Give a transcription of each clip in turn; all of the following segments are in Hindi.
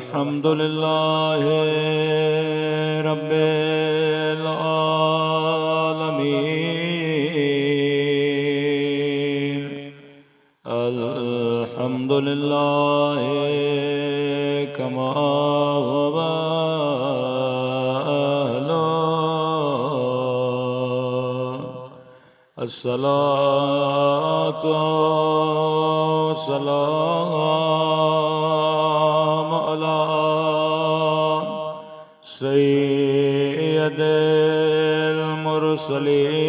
अल्हम्दुलिल्लाहि रब्बिल आलमीन। अल्हम्दुलिल्लाहि कमा हुवा अस्सलातु वस्सलामु अला सय्यदिल मुरसलीन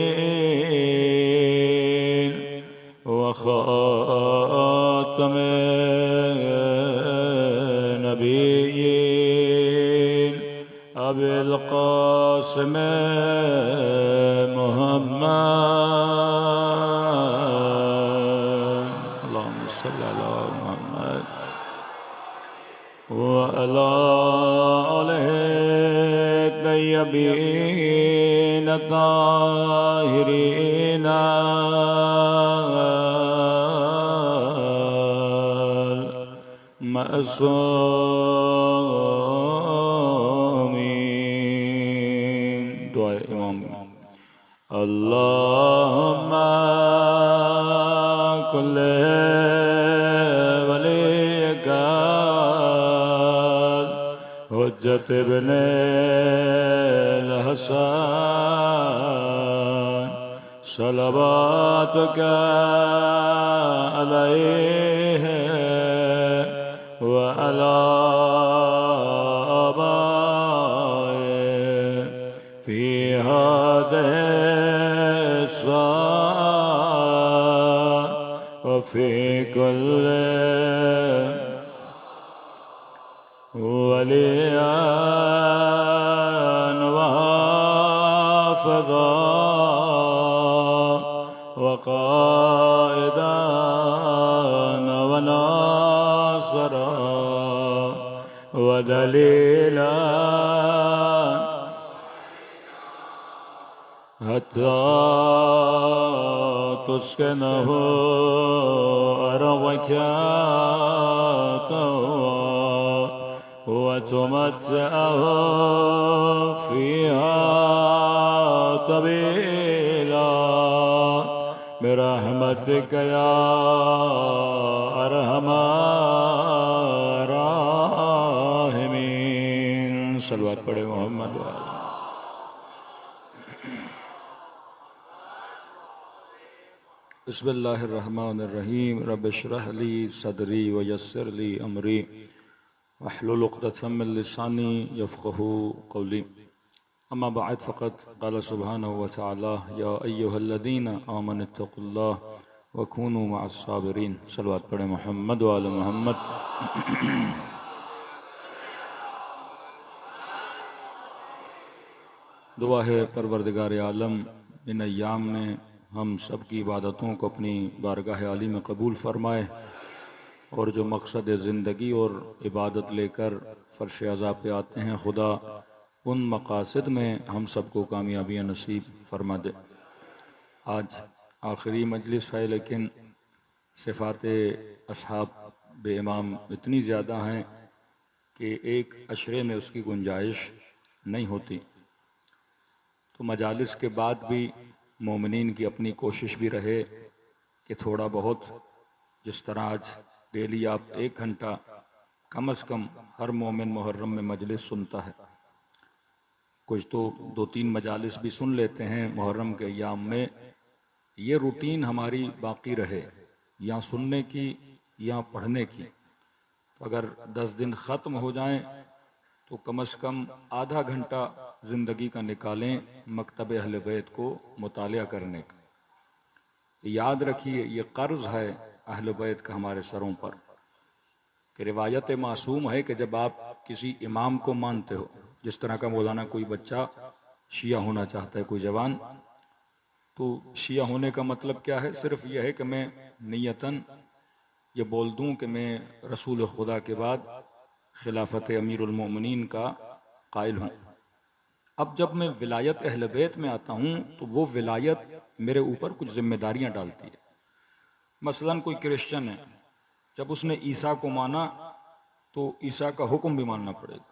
व खातमिन नबिय्यीन अबिल क़ासिम मुहम्मद व अला आलिहि तय्यबीन ताहिरीन मअसूमीन। दुआ इमाम। अल्लाहुम्मा कुल्ले वलिका हुज्जत इब्ने हसन सलवातुका अलैहि व अला आबाए फी हादिहि व फी कुल्ली वलियन व हाफ़िज़ा व क़ाइदन व नासिरा व दलीलन हत्ता तुस्किनहु अर्दक व तुमत्तिअहु फ़ीहा तवीला बिरहमतिक या अरहमर राहिमीन। सल्लल्लाहु पढ़े मोहम्मद। बिस्मिल्लाहिर्रहमानिर्रहीम। रब्बि इश्रह ली सदरी व यस्सिर ली अमरी वहलुल उक़दतम मिन लिसानी यफ़क़हू क़ौली। अम्मा बअद फ़क़द क़ाल सुब्हानहु व तआला या अय्युहल्लज़ीना आमनुत्तक़ुल्लाह व कूनू मअस्साबिरीन। सल्लल्लाहु पढ़े मोहम्मद व आले मोहम्मद। दुआ है परवरदिगार आलम इन अय्याम में हम सब की इबादतों को अपनी बारगाह आली में कबूल फरमाए और जो मकसद ज़िंदगी और इबादत लेकर फ़र्श अज़ा पे आते हैं, खुदा उन मकासद में हम सबको कामयाबियाँ नसीब फरमा दे। आज आखिरी मजलिस है, लेकिन सिफ़ात असहाब बे इमाम इतनी ज़्यादा हैं कि एक अशरे में उसकी गुंजाइश नहीं होती। तो मजालिस के बाद भी मोमिनीन की अपनी कोशिश भी रहे कि थोड़ा बहुत, जिस तरह आज डेली आप 1 घंटा कम अज़ कम हर मोमिन मुहर्रम में मजलिस सुनता है, कुछ तो 2-3 मजालिस भी सुन लेते हैं मुहर्रम के अय्याम में। ये रूटीन हमारी बाकी रहे, या सुनने की या पढ़ने की। तो अगर 10 दिन ख़त्म हो जाएं तो कम अज़ कम आधा घंटा ज़िंदगी का निकालें मकतब अहले बैत को मुतालिया करने का। याद रखिए, ये कर्ज़ है अहले बैत का हमारे सरों पर कि रिवायत मासूम है कि जब आप किसी इमाम को मानते हो, जिस तरह का मौलाना कोई बच्चा शिया होना चाहता है, कोई जवान, तो शिया होने का मतलब क्या है? सिर्फ यह है कि मैं नियतन ये बोल दूं कि मैं रसूल खुदा के बाद खिलाफत अमीरुल मोमिनीन का कायल हूँ। अब जब मैं विलायत अहले बैत में आता हूँ तो वो विलायत मेरे ऊपर कुछ जिम्मेदारियाँ डालती है। मसलन कोई क्रिश्चियन है, जब उसने ईसा को माना तो ईसा का हुक्म भी मानना पड़ेगा।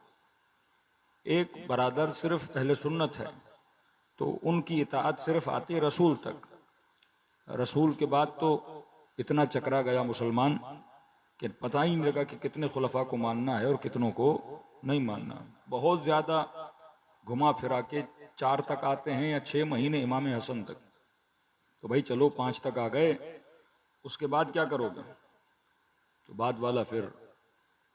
एक बरादर सिर्फ अहले सुन्नत है तो उनकी इताअत सिर्फ आती है रसूल तक। रसूल के बाद तो इतना चकरा गया मुसलमान कि पता ही नहीं लगा कि कितने खुलफा को मानना है और कितनों को नहीं मानना। बहुत ज्यादा घुमा फिरा के 4 तक आते हैं या 6 महीने इमाम हसन तक। तो भाई चलो 5 तक आ गए, उसके बाद क्या करोगे? तो बाद वाला फिर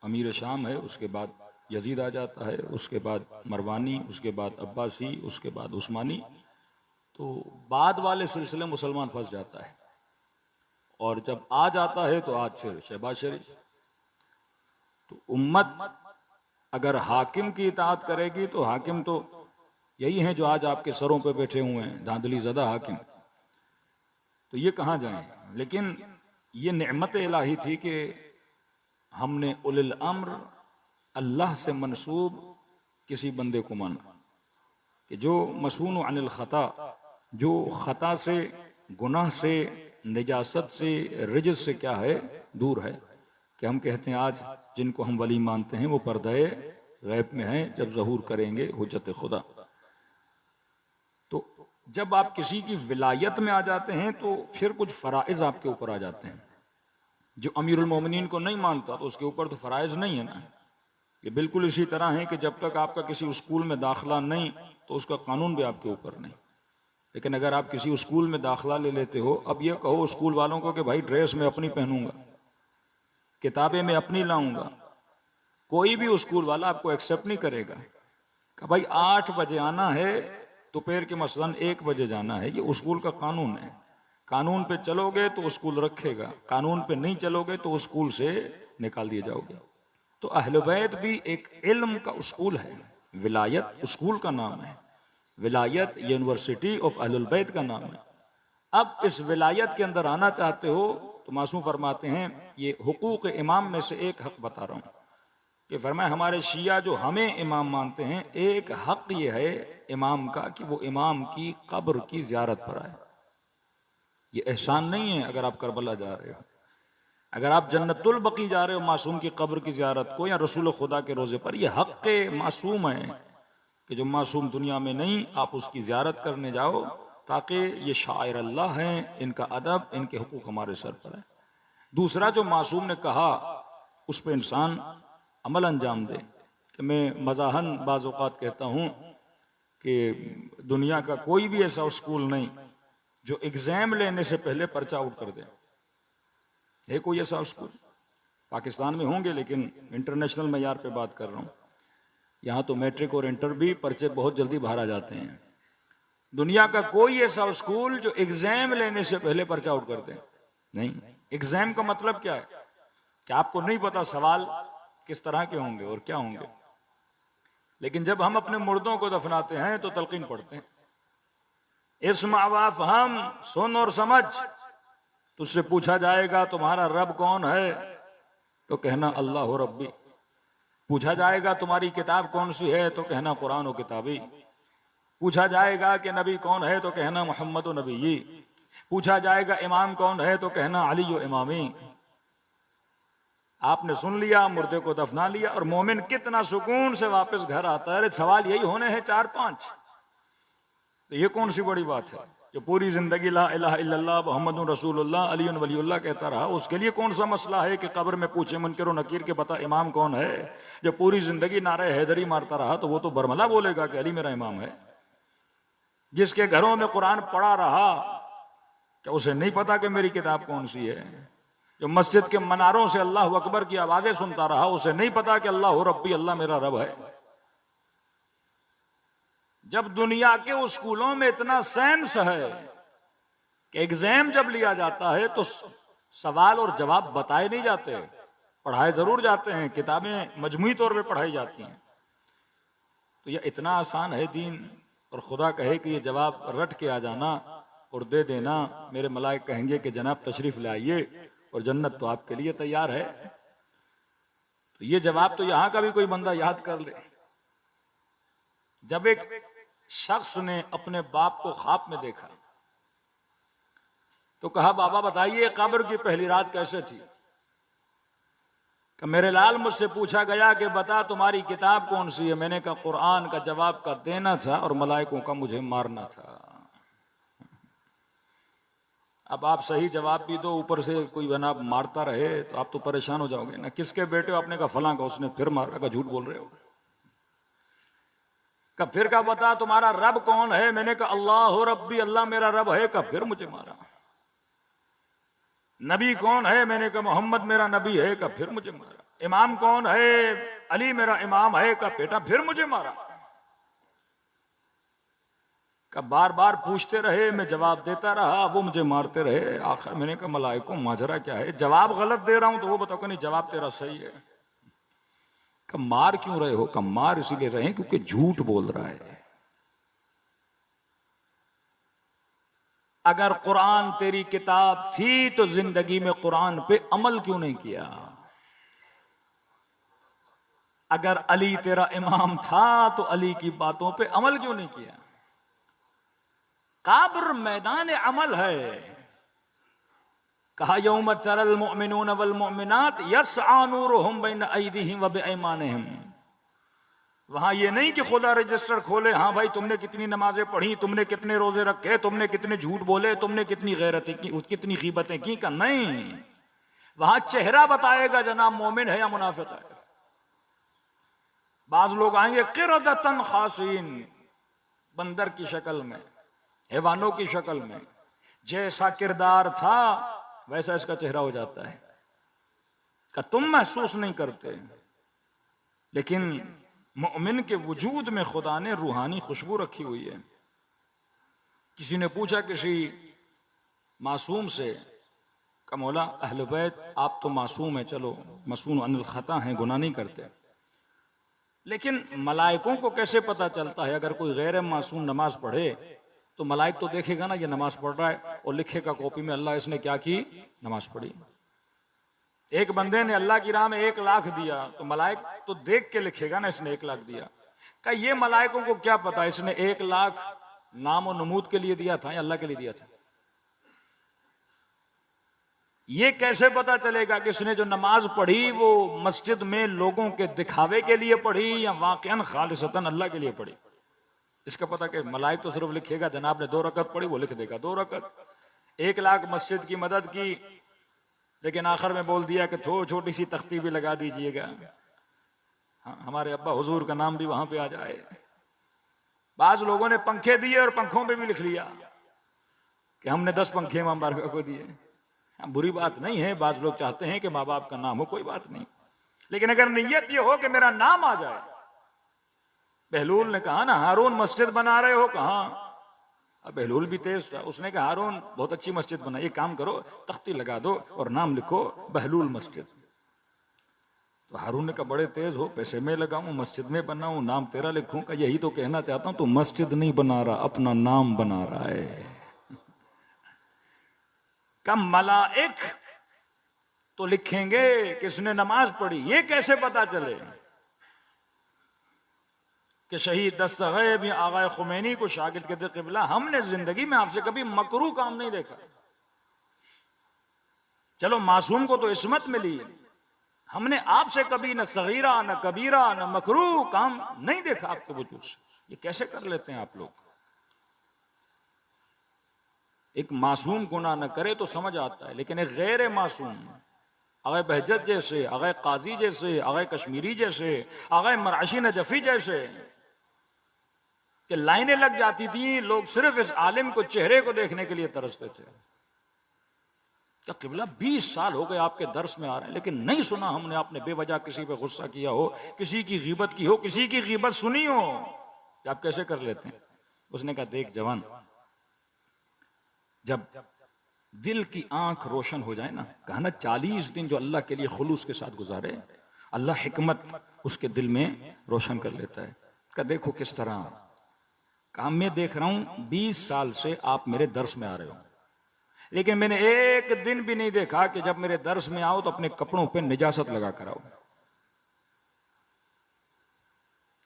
अमीर शाम है, उसके बाद यजीद आ जाता है, उसके बाद मरवानी, उसके बाद अब्बासी, उसके बाद उस्मानी। तो बाद वाले सिलसिले मुसलमान फंस जाता है और जब आ जाता है तो आज फिर शहबाज शरीफ। तो उम्मत अगर हाकिम की इताअत करेगी तो हाकिम तो यही हैं जो आज आपके सरों पे बैठे हुए हैं, धांधली ज़दा हाकिम। तो ये कहाँ जाएं? लेकिन ये नेमत इलाही थी कि हमने उलिल अम्र अल्लाह से मंसूब किसी बंदे को माना कि जो मसून अनिल खता, जो खता से, गुनाह से, निजासत से, रिजस से क्या है, दूर है। कि हम कहते हैं आज जिनको हम वली मानते हैं वो पर्दे गैब में हैं, जब ज़हूर करेंगे हुज्जत खुदा। तो जब आप किसी की विलायत में आ जाते हैं तो फिर कुछ फ़राइज़ आपके ऊपर आ जाते हैं। जो अमीरुल मोमिनीन को नहीं मानता तो उसके ऊपर तो फ़राइज़ नहीं है ना। ये बिल्कुल इसी तरह है कि जब तक आपका किसी स्कूल में दाखिला नहीं तो उसका कानून भी आपके ऊपर नहीं। लेकिन अगर आप किसी स्कूल में दाखिला ले लेते हो, अब ये कहो स्कूल वालों को कि भाई ड्रेस मैं अपनी पहनूंगा, किताबें मैं अपनी लाऊंगा, कोई भी स्कूल वाला आपको एक्सेप्ट नहीं करेगा कि भाई 8 बजे आना है, दोपहर के मसलन 1 बजे जाना है। ये स्कूल का कानून है। कानून पे चलोगे तो स्कूल रखेगा, कानून पे नहीं चलोगे तो स्कूल से निकाल दिए जाओगे। तो अहले बैत भी एक इल्म का स्कूल है। विलायत स्कूल का नाम है, विलायत यूनिवर्सिटी ऑफ अहलुल बैत का नाम है। अब इस विलायत के अंदर आना चाहते हो तो मासूम फरमाते हैं, ये हुकूक इमाम में से एक हक बता रहा हूँ कि फरमाए हमारे शिया जो हमें इमाम मानते हैं, एक हक ये है इमाम का कि वो इमाम की कब्र की ज़ियारत पर आए। ये एहसान नहीं है अगर आप करबला जा रहे हो, अगर आप जन्नतुल बकी जा रहे हो मासूम की कब्र की ज़ियारत को, या रसूल खुदा के रोज़े पर, यह हक़ मासूम है कि जो मासूम दुनिया में नहीं, आप उसकी ज़ियारत करने जाओ ताकि ये शायर अल्लाह हैं, इनका अदब, इनके हुकूक हमारे सर पर है। दूसरा जो मासूम ने कहा उस पर इंसान अमल अंजाम दे। कि मैं मज़ाहन बाज़ औक़ात कहता हूँ कि दुनिया का कोई भी ऐसा स्कूल नहीं जो एग्ज़ाम लेने से पहले पर्चा आउट कर दे। है कोई ऐसा स्कूल? पाकिस्तान में होंगे लेकिन इंटरनेशनल मैयार पे बात कर रहा हूँ। यहाँ तो मैट्रिक और इंटर भी पर्चे बहुत जल्दी बाहर आ जाते हैं। दुनिया का कोई ऐसा स्कूल जो एग्जाम लेने से पहले पर्चा आउट करते हैं नहीं। एग्जाम का मतलब क्या है कि आपको नहीं पता सवाल किस तरह के होंगे और क्या होंगे, लेकिन जब हम अपने मुर्दों को दफनाते हैं तो तलकीन पढ़ते हैं, इस्मा व फहम, सुन और समझ। तुझसे पूछा जाएगा तुम्हारा रब कौन है, तो कहना अल्लाह रब्बी। पूछा जाएगा तुम्हारी किताब कौन सी है, तो कहना कुरान व किताबी। पूछा जाएगा कि नबी कौन है, तो कहना मोहम्मद व नबी। पूछा जाएगा इमाम कौन है, तो कहना अली व इमामी। आपने सुन लिया, मुर्दे को दफना लिया, और मोमिन कितना सुकून से वापस घर आता है। अरे सवाल यही होने हैं 4-5, तो ये कौन सी बड़ी बात है? जो पूरी जिंदगी ला इलाहा इल्लल्लाह मुहम्मदुर रसूलुल्लाह अली वलीउल्लाह कहता रहा, उसके लिए कौन सा मसला है कि कब्र में पूछे मुनकर और नकीर के बता इमाम कौन है? जो पूरी जिंदगी नारे हैदरी मारता रहा तो वो तो बरमला बोलेगा कि अली मेरा इमाम है। जिसके घरों में कुरान पढ़ा रहा, क्या उसे नहीं पता कि मेरी किताब कौन सी है? जो मस्जिद के मनारों से अल्लाह अकबर की आवाजें सुनता रहा, उसे नहीं पता कि अल्लाह रब्बी, अल्लाह मेरा रब है। जब दुनिया के स्कूलों में इतना सेंस है कि एग्जाम जब लिया जाता है तो सवाल और जवाब बताए नहीं जाते, पढ़ाए जरूर जाते हैं, किताबें मजमूई तौर पे पढ़ाई जाती हैं। तो यह इतना आसान है दीन, और खुदा कहे कि ये जवाब रट के आ जाना और दे देना, मेरे मलाइक कहेंगे कि जनाब तशरीफ ले आइए और जन्नत तो आपके लिए तैयार है। तो ये जवाब तो यहां का भी कोई बंदा याद कर ले। जब एक शख्स ने अपने बाप को ख्वाब में देखा तो कहा, बाबा बताइए कब्र की पहली रात कैसे थी? कि मेरे लाल मुझसे पूछा गया कि बता तुम्हारी किताब कौन सी है। मैंने कहा कुरान का। जवाब का देना था और मलाइकों का मुझे मारना था। अब आप सही जवाब भी दो, ऊपर से कोई बना मारता रहे तो आप तो परेशान हो जाओगे ना। किसके बेटे हो? आपने कहा फलां का। उसने फिर मारा। का झूठ बोल रहे हो। का फिर का बता तुम्हारा रब कौन है। मैंने कहा अल्लाह हो रब्बी, अल्लाह मेरा रब है। का फिर मुझे मारा। नबी कौन है। मैंने कहा मोहम्मद मेरा नबी है। का फिर मुझे मारा। इमाम कौन है। अली मेरा इमाम है। का बेटा फिर मुझे मारा। का बार बार पूछते रहे, मैं जवाब देता रहा, वो मुझे मारते रहे। आखिर मैंने कहा मलाइकों माजरा क्या है। जवाब गलत दे रहा हूं तो वो बताओ कि नहीं जवाब तेरा सही है। का मार क्यों रहे हो। का मार इसीलिए रहे क्योंकि झूठ बोल रहा है। अगर कुरान तेरी किताब थी तो जिंदगी में कुरान पे अमल क्यों नहीं किया। अगर अली तेरा इमाम था तो अली की बातों पे अमल क्यों नहीं किया। काबर मैदान अमल है। कहा यौम तरल मुमिनून वल मुमिनात यस्आ नूरुहुम बैन अयदीहिम व बिअयमानिहिम। वहां ये नहीं कि खुदा रजिस्टर खोले, हाँ भाई तुमने कितनी नमाजें पढ़ी, तुमने कितने रोजे रखे, तुमने कितने झूठ बोले, तुमने कितनी गैरतें की, कितनी गीबतें की। का नहीं, वहां चेहरा बताएगा जनाब मोमिन है या मुनाफिक है। बाज लोग आएंगे किरदतन खासीन, बंदर की शक्ल में, हैवानों की शक्ल में। जैसा किरदार था वैसा इसका चेहरा हो जाता है। का तुम महसूस नहीं करते, लेकिन मोमिन के वजूद में खुदा ने रूहानी खुशबू रखी हुई है। किसी ने पूछा किसी मासूम से, का मौला अहले बैत आप तो मासूम है, चलो मासूम अनिल खता हैं, गुनाह नहीं करते, लेकिन मलाइकों को कैसे पता चलता है। अगर कोई गैर मासूम नमाज पढ़े तो मलाइक तो देखेगा ना ये नमाज पढ़ रहा है, और लिखेगा कॉपी में अल्लाह इसने क्या की, नमाज पढ़ी। एक बंदे ने अल्लाह की राह में 1 लाख दिया तो मलाइक तो देख के लिखेगा ना इसने 1 लाख दिया। का ये मलाइकों को क्या पता इसने 1 लाख नाम और नमूद के लिए दिया था या अल्लाह के लिए दिया था। ये कैसे पता चलेगा कि इसने जो नमाज पढ़ी वो मस्जिद में लोगों के दिखावे के लिए पढ़ी या वाकईन खालिसतन अल्लाह के लिए पढ़ी। इसका पता कि मलाइक तो सिर्फ लिखेगा जनाब ने 2 रकत पढ़ी, वो लिख देगा 2 रकत। 1 लाख मस्जिद की मदद की, लेकिन आखिर में बोल दिया कि छोटी सी तख्ती भी लगा दीजिएगा, हाँ, हमारे अब्बा हुजूर का नाम भी वहां पे आ जाए। बाज लोगों ने पंखे दिए और पंखों पे भी लिख लिया कि हमने 10 पंखे इमाम बारगाह को दिए। बुरी बात नहीं है, बाज लोग चाहते हैं कि माँ बाप का नाम हो, कोई बात नहीं, लेकिन अगर नियत ये हो कि मेरा नाम आ जाए। बहलूल ने कहा ना हारून मस्जिद बना रहे हो, कहा। अब बहलूल भी तेज था, उसने कहा हारून बहुत अच्छी मस्जिद बना, एक काम करो तख्ती लगा दो और नाम लिखो बहलूल मस्जिद। तो हारून ने कहा बड़े तेज हो, पैसे में लगाऊं, मस्जिद में बनाऊं, नाम तेरा लिखूं। का यही तो कहना चाहता हूं, तो मस्जिद नहीं बना रहा, अपना नाम बना रहा है। कम मलाइक तो लिखेंगे किसने नमाज पढ़ी। ये कैसे पता चले कि शहीद दस्तगैब या आगा खुमैनी को शागिर्द कहते क़िबला, हमने जिंदगी में आपसे कभी मकरू काम नहीं देखा। चलो मासूम को तो इस्मत मिली, हमने आपसे कभी न सगीरा न कबीरा न मकरू काम नहीं देखा आपके वजूद से। ये कैसे कर लेते हैं आप लोग। एक मासूम गुनाह न करे तो समझ आता है, लेकिन एक गैर मासूम, आगे बहजत जैसे, आगे काजी जैसे, आगे कश्मीरी जैसे, आगे मराशी नजफी जैसे, कि लाइनें लग जाती थी, लोग सिर्फ इस आलिम को चेहरे को देखने के लिए तरसते थे। क्या क़िबला 20 साल हो गए आपके दर्स में आ रहे हैं, लेकिन नहीं सुना हमने आपने बेवजह किसी पे गुस्सा किया हो, किसी की गीबत की हो, किसी की गीबत सुनी हो। आप कैसे कर लेते हैं। उसने कहा देख जवान, जब दिल की आंख रोशन हो जाए ना, कहा ना 40 दिन जो अल्लाह के लिए खुलूस के साथ गुजारे, अल्लाह हिकमत उसके दिल में रोशन कर लेता है। कहा देखो किस तरह, कहा मैं देख रहा हूं 20 साल से आप मेरे दर्स में आ रहे हो, लेकिन मैंने एक दिन भी नहीं देखा कि जब मेरे दर्स में आओ तो अपने कपड़ों पे निजासत लगा कर आओ।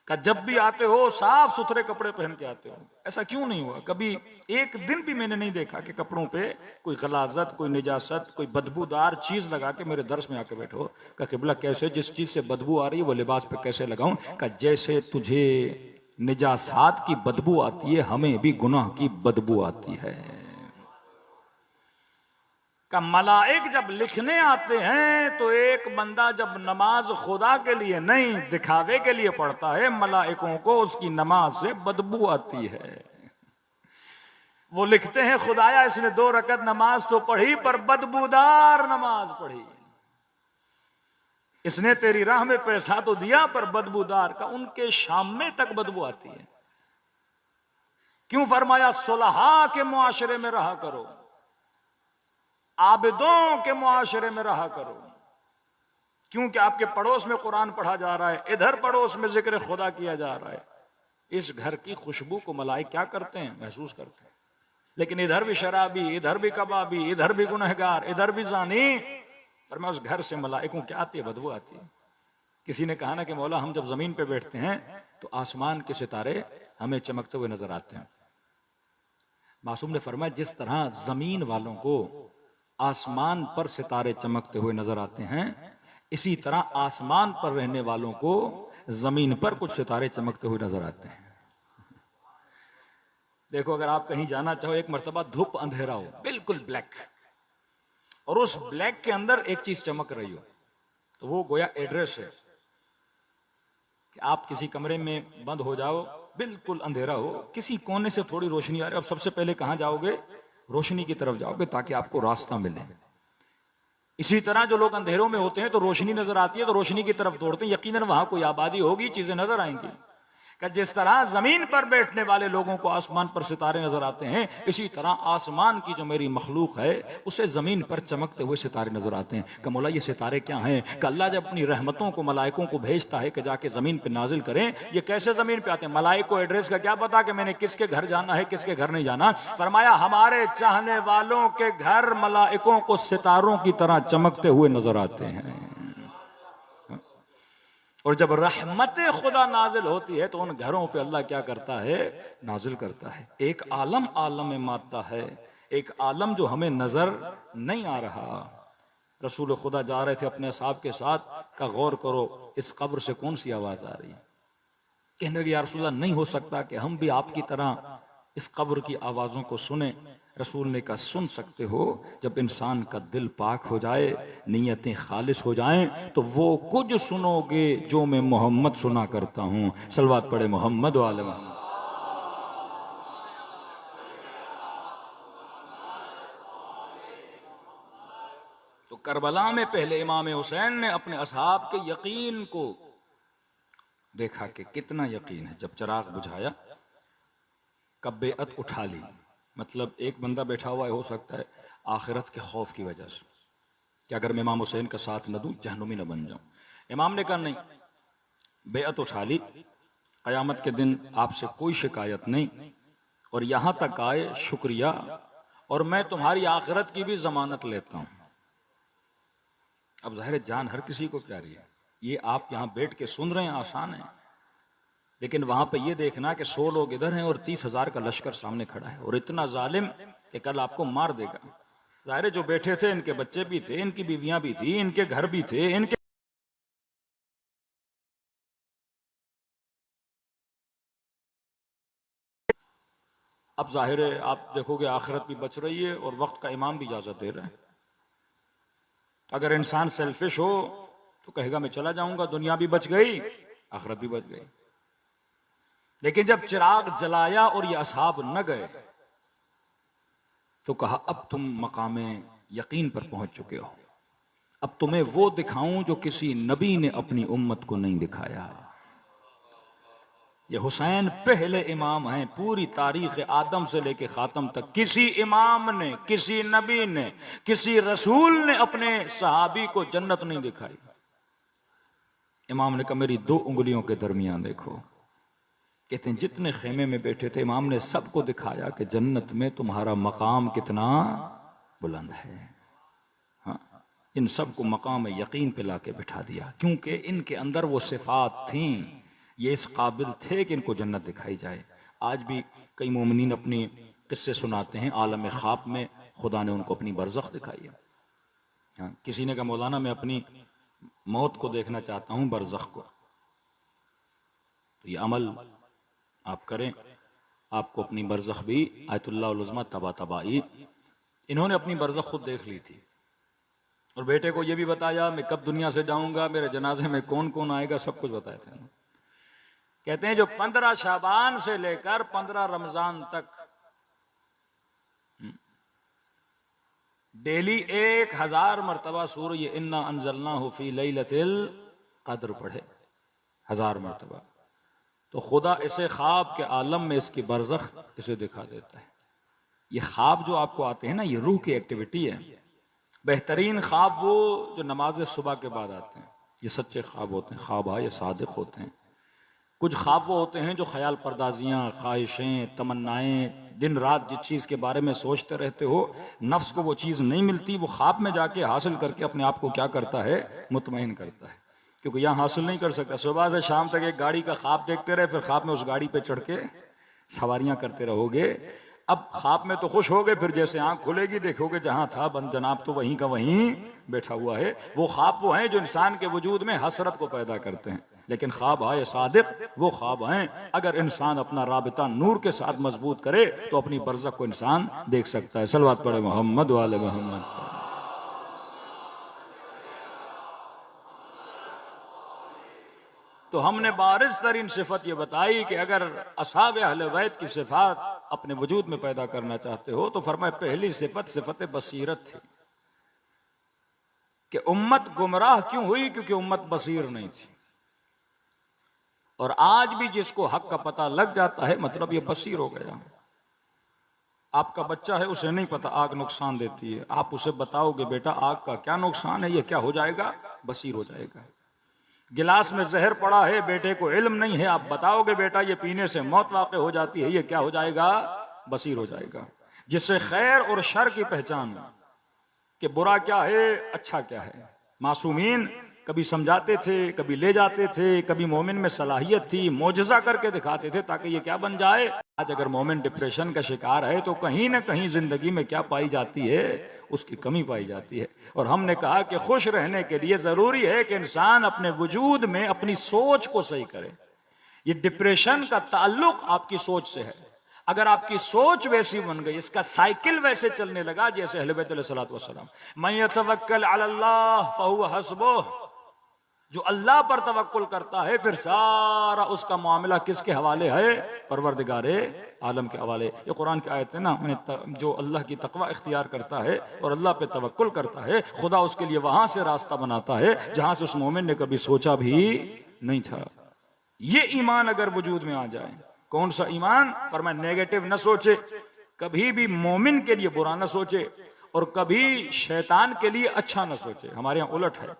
कि जब भी आते हो साफ सुथरे कपड़े पहन के आते हो। ऐसा क्यों नहीं हुआ? कभी एक दिन भी मैंने नहीं देखा कि कपड़ों पे कोई गलाजत, कोई निजासत, कोई बदबूदार चीज लगा के मेरे दर्स में आके बैठो। का किबला कैसे, जिस चीज से बदबू आ रही है वो लिबास पे कैसे लगाऊं? का जैसे तुझे निजासात की बदबू आती है, हमें भी गुनाह की बदबू आती है। का मलाइक जब लिखने आते हैं तो एक बंदा जब नमाज खुदा के लिए नहीं दिखावे के लिए पढ़ता है, मलाइकों को उसकी नमाज से बदबू आती है। वो लिखते हैं खुदाया इसने 2 रकत नमाज तो पढ़ी पर बदबूदार नमाज पढ़ी, इसने तेरी राह में पैसा तो दिया पर बदबूदार। का उनके शामे तक बदबू आती है। क्यों फरमाया सुलहा के मुआशरे में रहा करो, आबिदों के मुआशरे में रहा करो। क्योंकि आपके पड़ोस में कुरान पढ़ा जा रहा है, इधर पड़ोस में जिक्र खुदा किया जा रहा है। इस घर की खुशबू को मलाइक क्या करते हैं? महसूस करते हैं। लेकिन इधर भी शराबी, इधर भी कबाबी, इधर भी गुनहगार, इधर भी जानी, पर मैं उस घर से मलाइकों क्या आती है? बदबू आती है। किसी ने कहा ना कि मौला हम जब जमीन पे बैठते हैं तो आसमान के सितारे हमें चमकते हुए नजर आते हैं। मासूम ने फरमाया जिस तरह जमीन वालों को आसमान पर सितारे चमकते हुए नजर आते हैं, इसी तरह आसमान पर रहने वालों को जमीन पर कुछ सितारे चमकते हुए नजर आते हैं। देखो अगर आप कहीं जाना चाहो, एक मर्तबा धूप अंधेरा हो, बिल्कुल ब्लैक, और उस ब्लैक के अंदर एक चीज चमक रही हो, तो वो गोया एड्रेस है कि आप किसी कमरे में बंद हो जाओ, बिल्कुल अंधेरा हो, किसी कोने से थोड़ी रोशनी आ रही है, अब सबसे पहले कहां जाओगे? रोशनी की तरफ जाओगे ताकि आपको रास्ता मिले। इसी तरह जो लोग अंधेरों में होते हैं तो रोशनी नजर आती है तो रोशनी की तरफ दौड़ते हैं, यकीनन वहां कोई आबादी होगी, चीजें नजर आएंगी। कि जिस तरह जमीन पर बैठने वाले लोगों को आसमान पर सितारे नजर आते हैं, इसी तरह आसमान की जो मेरी मखलूक है उसे जमीन पर चमकते हुए सितारे नजर आते हैं। कि मौला ये सितारे क्या हैं? कि अल्लाह जब अपनी रहमतों को मलाइकों को भेजता है कि जाके जमीन पे नाजिल करें, ये कैसे जमीन पे आते हैं? मलाइक को एड्रेस का क्या पता कि मैंने किसके घर जाना है, किसके घर नहीं जाना। फरमाया हमारे चाहने वालों के घर मलाइकों को सितारों की तरह चमकते हुए नजर आते हैं। और जब रहमत खुदा नाजिल होती है तो उन घरों पे अल्लाह क्या करता है? नाजिल करता है। एक आलम आलम में माता है, एक आलम जो हमें नजर नहीं आ रहा। रसूल खुदा जा रहे थे अपने साहब के साथ, का गौर करो इस कब्र से कौन सी आवाज आ रही है? कहने लगे या रसूल नहीं हो सकता कि हम भी आपकी तरह इस कब्र की आवाजों को सुने। रसूल ने कहा सुन सकते हो, जब इंसान का दिल पाक हो जाए, नीयतें खालिस हो जाएं, तो वो कुछ सुनोगे जो मैं मोहम्मद सुना करता हूं। सलवात पढ़े मोहम्मद वाले मोहम्मद। तो करबला में पहले इमाम हुसैन ने अपने असहाब के यकीन को देखा कि कितना यकीन है। जब चिराग बुझाया, कब बेअत उठा ली, मतलब एक बंदा बैठा हुआ है, हो सकता है आखिरत के खौफ की वजह से कि अगर मैं इमाम हुसैन का साथ न दूं जहन्नुमी न बन जाऊं। इमाम ने कहा नहीं, बेअत उठा ली, क़यामत के दिन आपसे कोई शिकायत नहीं, और यहां तक आए शुक्रिया, और मैं तुम्हारी आखिरत की भी जमानत लेता हूं। अब जाहिर जान हर किसी को प्यारी है, ये आप यहां बैठ के सुन रहे हैं आसान है, लेकिन वहां पे ये देखना कि 100 लोग इधर हैं और 30,000 का लश्कर सामने खड़ा है, और इतना जालिम कि कल आपको मार देगा। जाहिर जो बैठे थे इनके बच्चे भी थे, इनकी बीवियां भी थी, इनके घर भी थे, इनके अब जाहिर है आप देखोगे आखिरत भी बच रही है और वक्त का इमाम भी इजाजत दे रहा है। अगर इंसान सेल्फिश हो तो कहेगा मैं चला जाऊंगा, दुनिया भी बच गई, आखिरत भी बच गई। लेकिन जब चिराग जलाया और ये असहाब न गए तो कहा अब तुम मकामे यकीन पर पहुंच चुके हो, अब तुम्हें वो दिखाऊं जो किसी नबी ने अपनी उम्मत को नहीं दिखाया है। ये हुसैन पहले इमाम हैं, पूरी तारीख आदम से लेके खातम तक किसी इमाम ने, किसी नबी ने, किसी रसूल ने अपने सहाबी को जन्नत नहीं दिखाई। इमाम ने कहा मेरी 2 उंगलियों के दरमियान देखो। कहते हैं जितने खेमे में बैठे थे इमाम ने सबको दिखाया कि जन्नत में तुम्हारा मकाम कितना बुलंद है। हाँ, इन सबको मकाम यकीन पे लाके बिठा दिया, क्योंकि इनके अंदर वो सिफात थीं ये इस काबिल थे कि इनको जन्नत दिखाई जाए। आज भी कई मोमिनीन अपनी किस्से सुनाते हैं, आलम ख्वाब में खुदा ने उनको अपनी बरज़ख दिखाई है। हाँ, किसी ने कहा मौलाना मैं अपनी मौत को देखना चाहता हूँ, बरज़ख को। तो ये अमल आप करें, आपको अपनी बरज़ख भी आयतुल्लाह उल उज़्मा तबातबाई, इन्होंने अपनी बरज़ख खुद देख ली थी और बेटे को ये भी बताया मैं कब दुनिया से जाऊंगा, मेरे जनाजे में कौन कौन आएगा, सब कुछ बताया था। कहते हैं जो 15 शाबान से लेकर 15 रमजान तक डेली 1000 मरतबा सूरह इन्ना अंज़लनाहु फी लैलतिल क़द्र पढ़े, 1000 मरतबा, तो खुदा इसे ख्वाब के आलम में इसकी बरज़ख इसे दिखा देता है। ये ख्वाब जो आपको आते हैं ना, ये रूह की एक्टिविटी है। बेहतरीन ख्वाब वो जो नमाज सुबह के बाद आते हैं, ये सच्चे ख्वाब होते हैं, ख्वाब ये सादिक होते हैं। कुछ ख्वाब वो होते हैं जो ख्याल पर्दाजियाँ, ख्वाहिशें, तमन्नाएं, दिन रात जिस चीज़ के बारे में सोचते रहते हो, नफ्स को वो चीज़ नहीं मिलती, वो ख्वाब में जाके हासिल करके अपने आप को क्या करता है, मुतमईन करता है। क्योंकि यहाँ हासिल नहीं कर सकता। सुबह से शाम तक एक गाड़ी का ख्वाब देखते रहे, फिर ख्वाब में उस गाड़ी पे चढ़ के सवारियाँ करते रहोगे। अब ख्वाब में तो खुश हो गए, फिर जैसे आंख खुलेगी देखोगे जहां था बंद जनाब तो वहीं का वहीं बैठा हुआ है। वो ख्वाब वो हैं जो इंसान के वजूद में हसरत को पैदा करते हैं। लेकिन ख्वाब आए सादिक वो ख्वाब हैं, अगर इंसान अपना राबिता नूर के साथ मजबूत करे तो अपनी बरज़ख को इंसान देख सकता है। सलवात पढ़े मोहम्मद वाले मोहम्मद। तो हमने बारिज़ तरीन सिफत ये बताई कि अगर असहाब अहले बैत की सिफात अपने वजूद में पैदा करना चाहते हो तो फरमाए पहली सिफत सिफत बसीरत थी कि उम्मत गुमराह क्यों हुई, क्योंकि उम्मत बसीर नहीं थी। और आज भी जिसको हक का पता लग जाता है मतलब ये बसीर हो गया। आपका बच्चा है, उसे नहीं पता आग नुकसान देती है, आप उसे बताओगे बेटा आग का क्या नुकसान है, ये क्या हो जाएगा, बसीर हो जाएगा। गिलास में जहर पड़ा है, बेटे को इल्म नहीं है, आप बताओगे बेटा ये पीने से मौत वाक़ई हो जाती है, ये क्या हो जाएगा, बसीर हो जाएगा। जिससे खैर और शर की पहचान कि बुरा क्या है अच्छा क्या है, मासूमीन कभी समझाते थे, कभी ले जाते थे, कभी मोमिन में सलाहियत थी, मोजज़ा करके दिखाते थे ताकि ये क्या बन जाए। आज अगर मोमिन डिप्रेशन का शिकार है तो कहीं ना कहीं जिंदगी में क्या पाई जाती है, उसकी कमी पाई जाती है। और हमने कहा कि खुश रहने के लिए जरूरी है कि इंसान अपने वजूद में अपनी सोच को सही करे। ये डिप्रेशन का ताल्लुक आपकी सोच से है। अगर आपकी सोच वैसी बन गई, इसका साइकिल वैसे चलने लगा जैसे अहले बैत अलैहिस्सलातु वस्सलाम, मैं यतवक्कल अलल्लाह फहुव हस्बुह, जो अल्लाह पर तवक्कुल करता है फिर सारा उसका मामला किसके हवाले है, परवरदिगारे आलम के हवाले। ये कुरान की आयत है ना, जो अल्लाह की तकवा इख्तियार करता है और अल्लाह पे तवक्कुल करता है, खुदा उसके लिए वहां से रास्ता बनाता है जहां से उस मोमिन ने कभी सोचा भी नहीं था। ये ईमान अगर वजूद में आ जाए, कौन सा ईमान, फरमाया नेगेटिव न सोचे, कभी भी मोमिन के लिए बुरा न सोचे और कभी शैतान के लिए अच्छा न सोचे। हमारे यहाँ उलट है,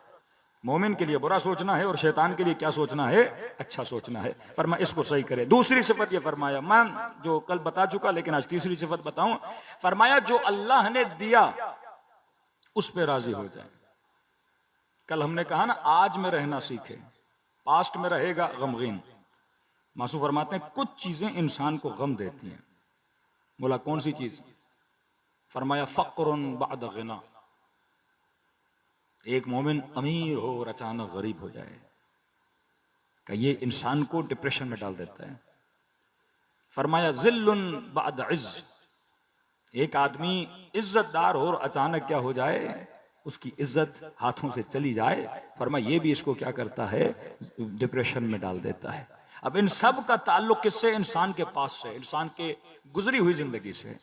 मोमिन के लिए बुरा सोचना है और शैतान के लिए क्या सोचना है, अच्छा सोचना है। फरमाया इसको सही करे। दूसरी सिफत ये फरमाया, मैं जो कल बता चुका लेकिन आज तीसरी सिफत बताऊं, फरमाया जो अल्लाह ने दिया उस पे राजी हो जाए। कल हमने कहा ना आज में रहना सीखे, पास्ट में रहेगा गमगीन। मासूम फरमाते हैं कुछ चीजें इंसान को गम देती हैं। बोला कौन सी चीज, फरमाया फक्रुन बाद गिना, एक मोमिन अमीर हो और अचानक गरीब हो जाए, का ये इंसान को डिप्रेशन में डाल देता है। फरमाया जिल्लुन बाद इज्ज, एक आदमी इज्जतदार हो और अचानक क्या हो जाए, उसकी इज्जत हाथों से चली जाए, फरमाया ये भी इसको क्या करता है, डिप्रेशन में डाल देता है। अब इन सब का ताल्लुक किससे, इंसान के पास से, इंसान के गुजरी हुई जिंदगी से।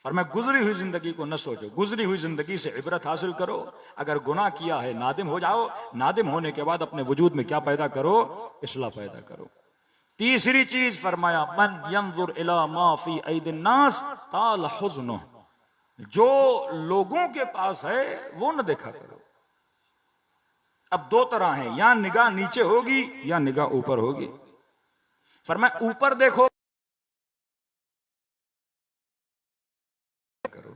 और मैं गुजरी हुई जिंदगी को न सोचो, गुजरी हुई जिंदगी से इबरत हासिल करो। अगर गुनाह किया है नादिम हो जाओ, नादिम होने के बाद अपने वजूद में क्या पैदा करो, इस्लाह पैदा करो। तीसरी चीज फरमाया मन यंजुर इला मा फी ऐदिन नास ताल हुज़्नुह, जो लोगों के पास है वो न देखा करो। अब दो तरह है, या निगाह नीचे होगी या निगाह ऊपर होगी। फरमाया ऊपर देखो करो।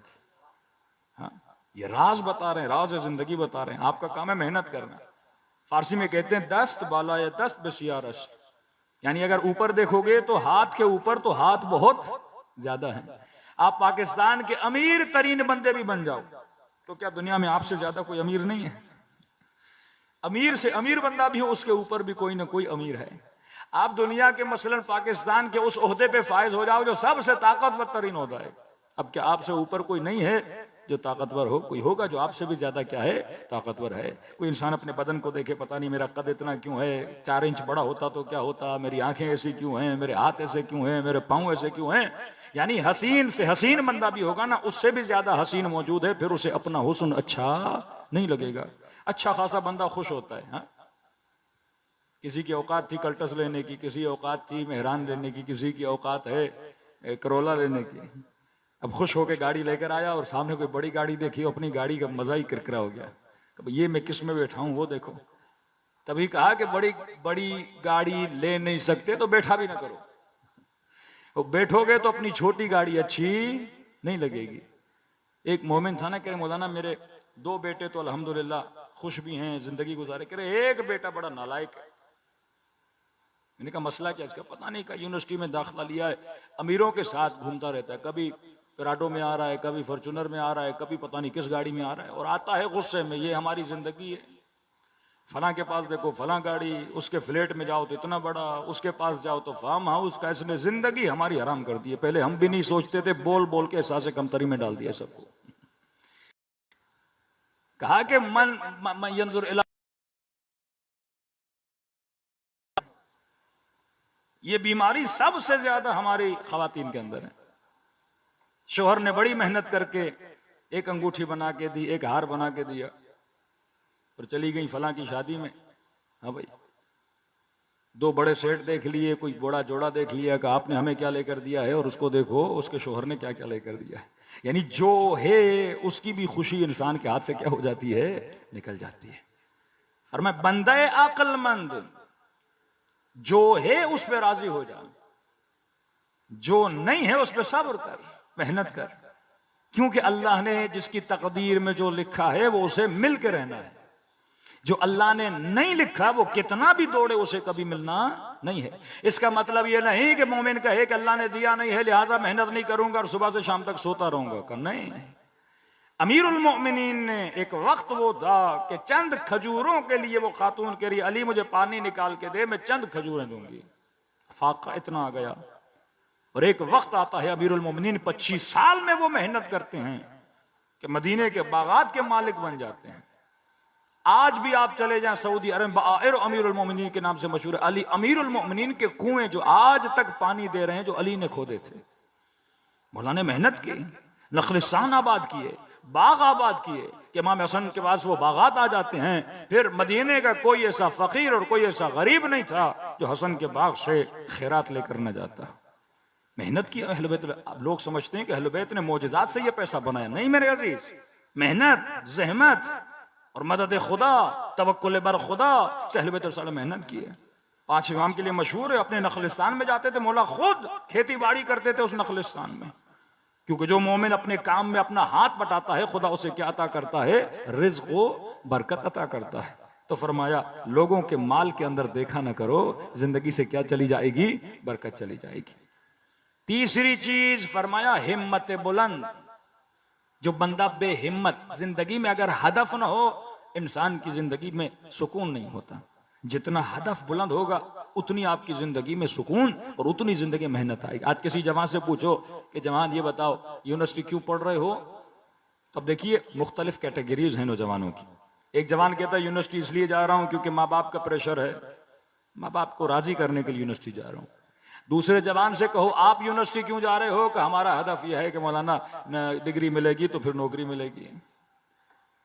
हाँ, ये राज बता रहे हैं, राज है जिंदगी बता रहे हैं। आपका काम है मेहनत करना। फारसी में कहते हैं दस्त बाला या दस्त बसियारस्त, यानी अगर ऊपर देखोगे तो हाथ के ऊपर तो हाथ बहुत ज्यादा है। आप पाकिस्तान के अमीर तरीन बंदे भी बन जाओ तो क्या दुनिया में आपसे ज्यादा कोई अमीर नहीं है? अमीर से अमीर बंदा भी हो, उसके ऊपर भी कोई ना कोई अमीर है। आप दुनिया के मसलन पाकिस्तान के उस ओहदे पे फायज हो जाओ जो सबसे ताकतवर तरीन होता है। अब क्या आपसे ऊपर कोई नहीं है जो ताकतवर हो? कोई होगा जो आपसे भी ज्यादा क्या है, ताकतवर है। कोई इंसान अपने बदन को देखे, पता नहीं मेरा कद इतना क्यों है, 4 इंच बड़ा होता तो क्या होता, मेरी आंखें ऐसी क्यों हैं, मेरे हाथ ऐसे क्यों हैं, मेरे पांव ऐसे क्यों हैं। यानी हसीन से हसीन बंदा भी होगा ना, उससे भी ज्यादा हसीन मौजूद है, फिर उसे अपना हुस्न अच्छा नहीं लगेगा। अच्छा खासा बंदा खुश होता है। हाँ? किसी की औकात थी कल्टस लेने की, किसी औकात थी मेहरान लेने की, किसी की औकात है करोला लेने की। अब खुश होकर गाड़ी लेकर आया और सामने कोई बड़ी गाड़ी देखी, अपनी गाड़ी का मजा ही किरकिरा हो गया। ये मैं किस में बैठा हूं वो देखो। तभी कहा कि बड़ी बड़ी गाड़ी ले नहीं सकते तो बैठा भी ना करो, तो बैठोगे तो अपनी छोटी गाड़ी अच्छी नहीं लगेगी। एक मोमिन था ना, कह रहे मौलाना मेरे 2 बेटे तो अल्हम्दुलिल्लाह खुश भी हैं, जिंदगी गुजारे, कह रहे एक बेटा बड़ा नालायक है। मैंने कहा मसला क्या इसका? पता नहीं, का यूनिवर्सिटी में दाखिला लिया है, अमीरों के साथ घूमता रहता है, कभी कराडो में आ रहा है, कभी फॉर्चूनर में आ रहा है, कभी पता नहीं किस गाड़ी में आ रहा है, और आता है गुस्से में, ये हमारी जिंदगी है। फलां के पास देखो फलां गाड़ी, उसके फ्लैट में जाओ तो इतना बड़ा, उसके पास जाओ तो फार्म हाउस का। इसने जिंदगी हमारी हराम कर दी है। पहले हम भी नहीं सोचते थे, बोल बोल के एहसास कमतरी में डाल दिया सबको। कहा कि मन यंजुर इला, ये बीमारी सबसे ज्यादा हमारी खवातीन के अंदर है। शोहर ने बड़ी मेहनत करके एक अंगूठी बना के दी, एक हार बना के दिया, और चली गई फलां की शादी में। हाँ भाई, 2 बड़े सेट देख लिए, कोई बड़ा जोड़ा देख लिया कि आपने हमें क्या लेकर दिया है, और उसको देखो उसके शोहर ने क्या क्या लेकर दिया है। यानी जो है उसकी भी खुशी इंसान के हाथ से क्या हो जाती है, निकल जाती है। और मैं बंदे अक्लमंद जो है उस पर राजी हो जा, जो नहीं है उस पर सब्र कर, मेहनत कर, क्योंकि अल्लाह ने जिसकी तकदीर में जो लिखा है वो उसे मिल के रहना है। जो अल्लाह ने नहीं लिखा वो कितना भी दौड़े उसे कभी मिलना नहीं है। इसका मतलब ये नहीं कि मोमिन कहे कि अल्लाह ने दिया नहीं है लिहाजा मेहनत नहीं करूंगा और सुबह से शाम तक सोता रहूंगा। नहीं, अमीरुल मोमिनीन ने एक वक्त वो था कि चंद खजूरों के लिए वो खातून कह रही अली मुझे पानी निकाल के दे, मैं चंद खजूरें दूंगी। फाका इतना आ गया। और एक वक्त आता है अमीरुल मोमिनीन 25 साल में वो मेहनत करते हैं कि मदीने के बागात के मालिक बन जाते हैं। आज भी आप चले जाएं सऊदी अरब, अमीरुल मोमिनीन के नाम से मशहूर है। अली अमीरुल मोमिनीन के कुएं जो आज तक पानी दे रहे हैं, जो अली ने खोदे थे। मौला ने मेहनत की, नखलिस्तान आबाद किए, बाग आबाद किए कि इमाम हसन के पास वो बागात आ जाते हैं। फिर मदीने का कोई ऐसा फकीर और कोई ऐसा गरीब नहीं था जो हसन के बाग से खैरात लेकर न जाता। मेहनत की अहले बैत। अब लोग समझते हैं कि अहले बैत ने मोजज़ात से ये पैसा बनाया। नहीं मेरे अजीज, मेहनत, जहमत और मदद खुदा, तवक्कुल बर खुदा से अहले बैत मेहनत की है। 5 इमाम के लिए मशहूर है, अपने नखलिस्तान में जाते थे, मौला खुद खेती बाड़ी करते थे उस नखलिस्तान में, क्योंकि जो मोमिन अपने काम में अपना हाथ बटाता है खुदा उसे क्या अता करता है, रिज़्क़ व बरकत अता करता है। तो फरमाया लोगों के माल के अंदर देखा ना करो, जिंदगी से क्या चली जाएगी, बरकत चली जाएगी। तीसरी चीज फरमाया हिम्मत बुलंद। जो बंदा बेहिम्मत, जिंदगी में अगर हदफ ना हो, इंसान की जिंदगी में सुकून नहीं होता। जितना हदफ बुलंद होगा उतनी आपकी जिंदगी में सुकून और उतनी जिंदगी मेहनत आएगी। आज किसी जवान से पूछो कि जवान ये बताओ यूनिवर्सिटी क्यों पढ़ रहे हो, तब देखिए मुख्तलिफ कैटेगरीज हैं नौजवानों की। एक जवान कहता है यूनिवर्सिटी इसलिए जा रहा हूं क्योंकि माँ बाप का प्रेशर है, माँ बाप को राजी करने के लिए यूनिवर्सिटी जा रहा हूं। दूसरे जवान से कहो आप यूनिवर्सिटी क्यों जा रहे हो, कि हमारा हदफ यह है कि मौलाना डिग्री मिलेगी तो फिर नौकरी मिलेगी।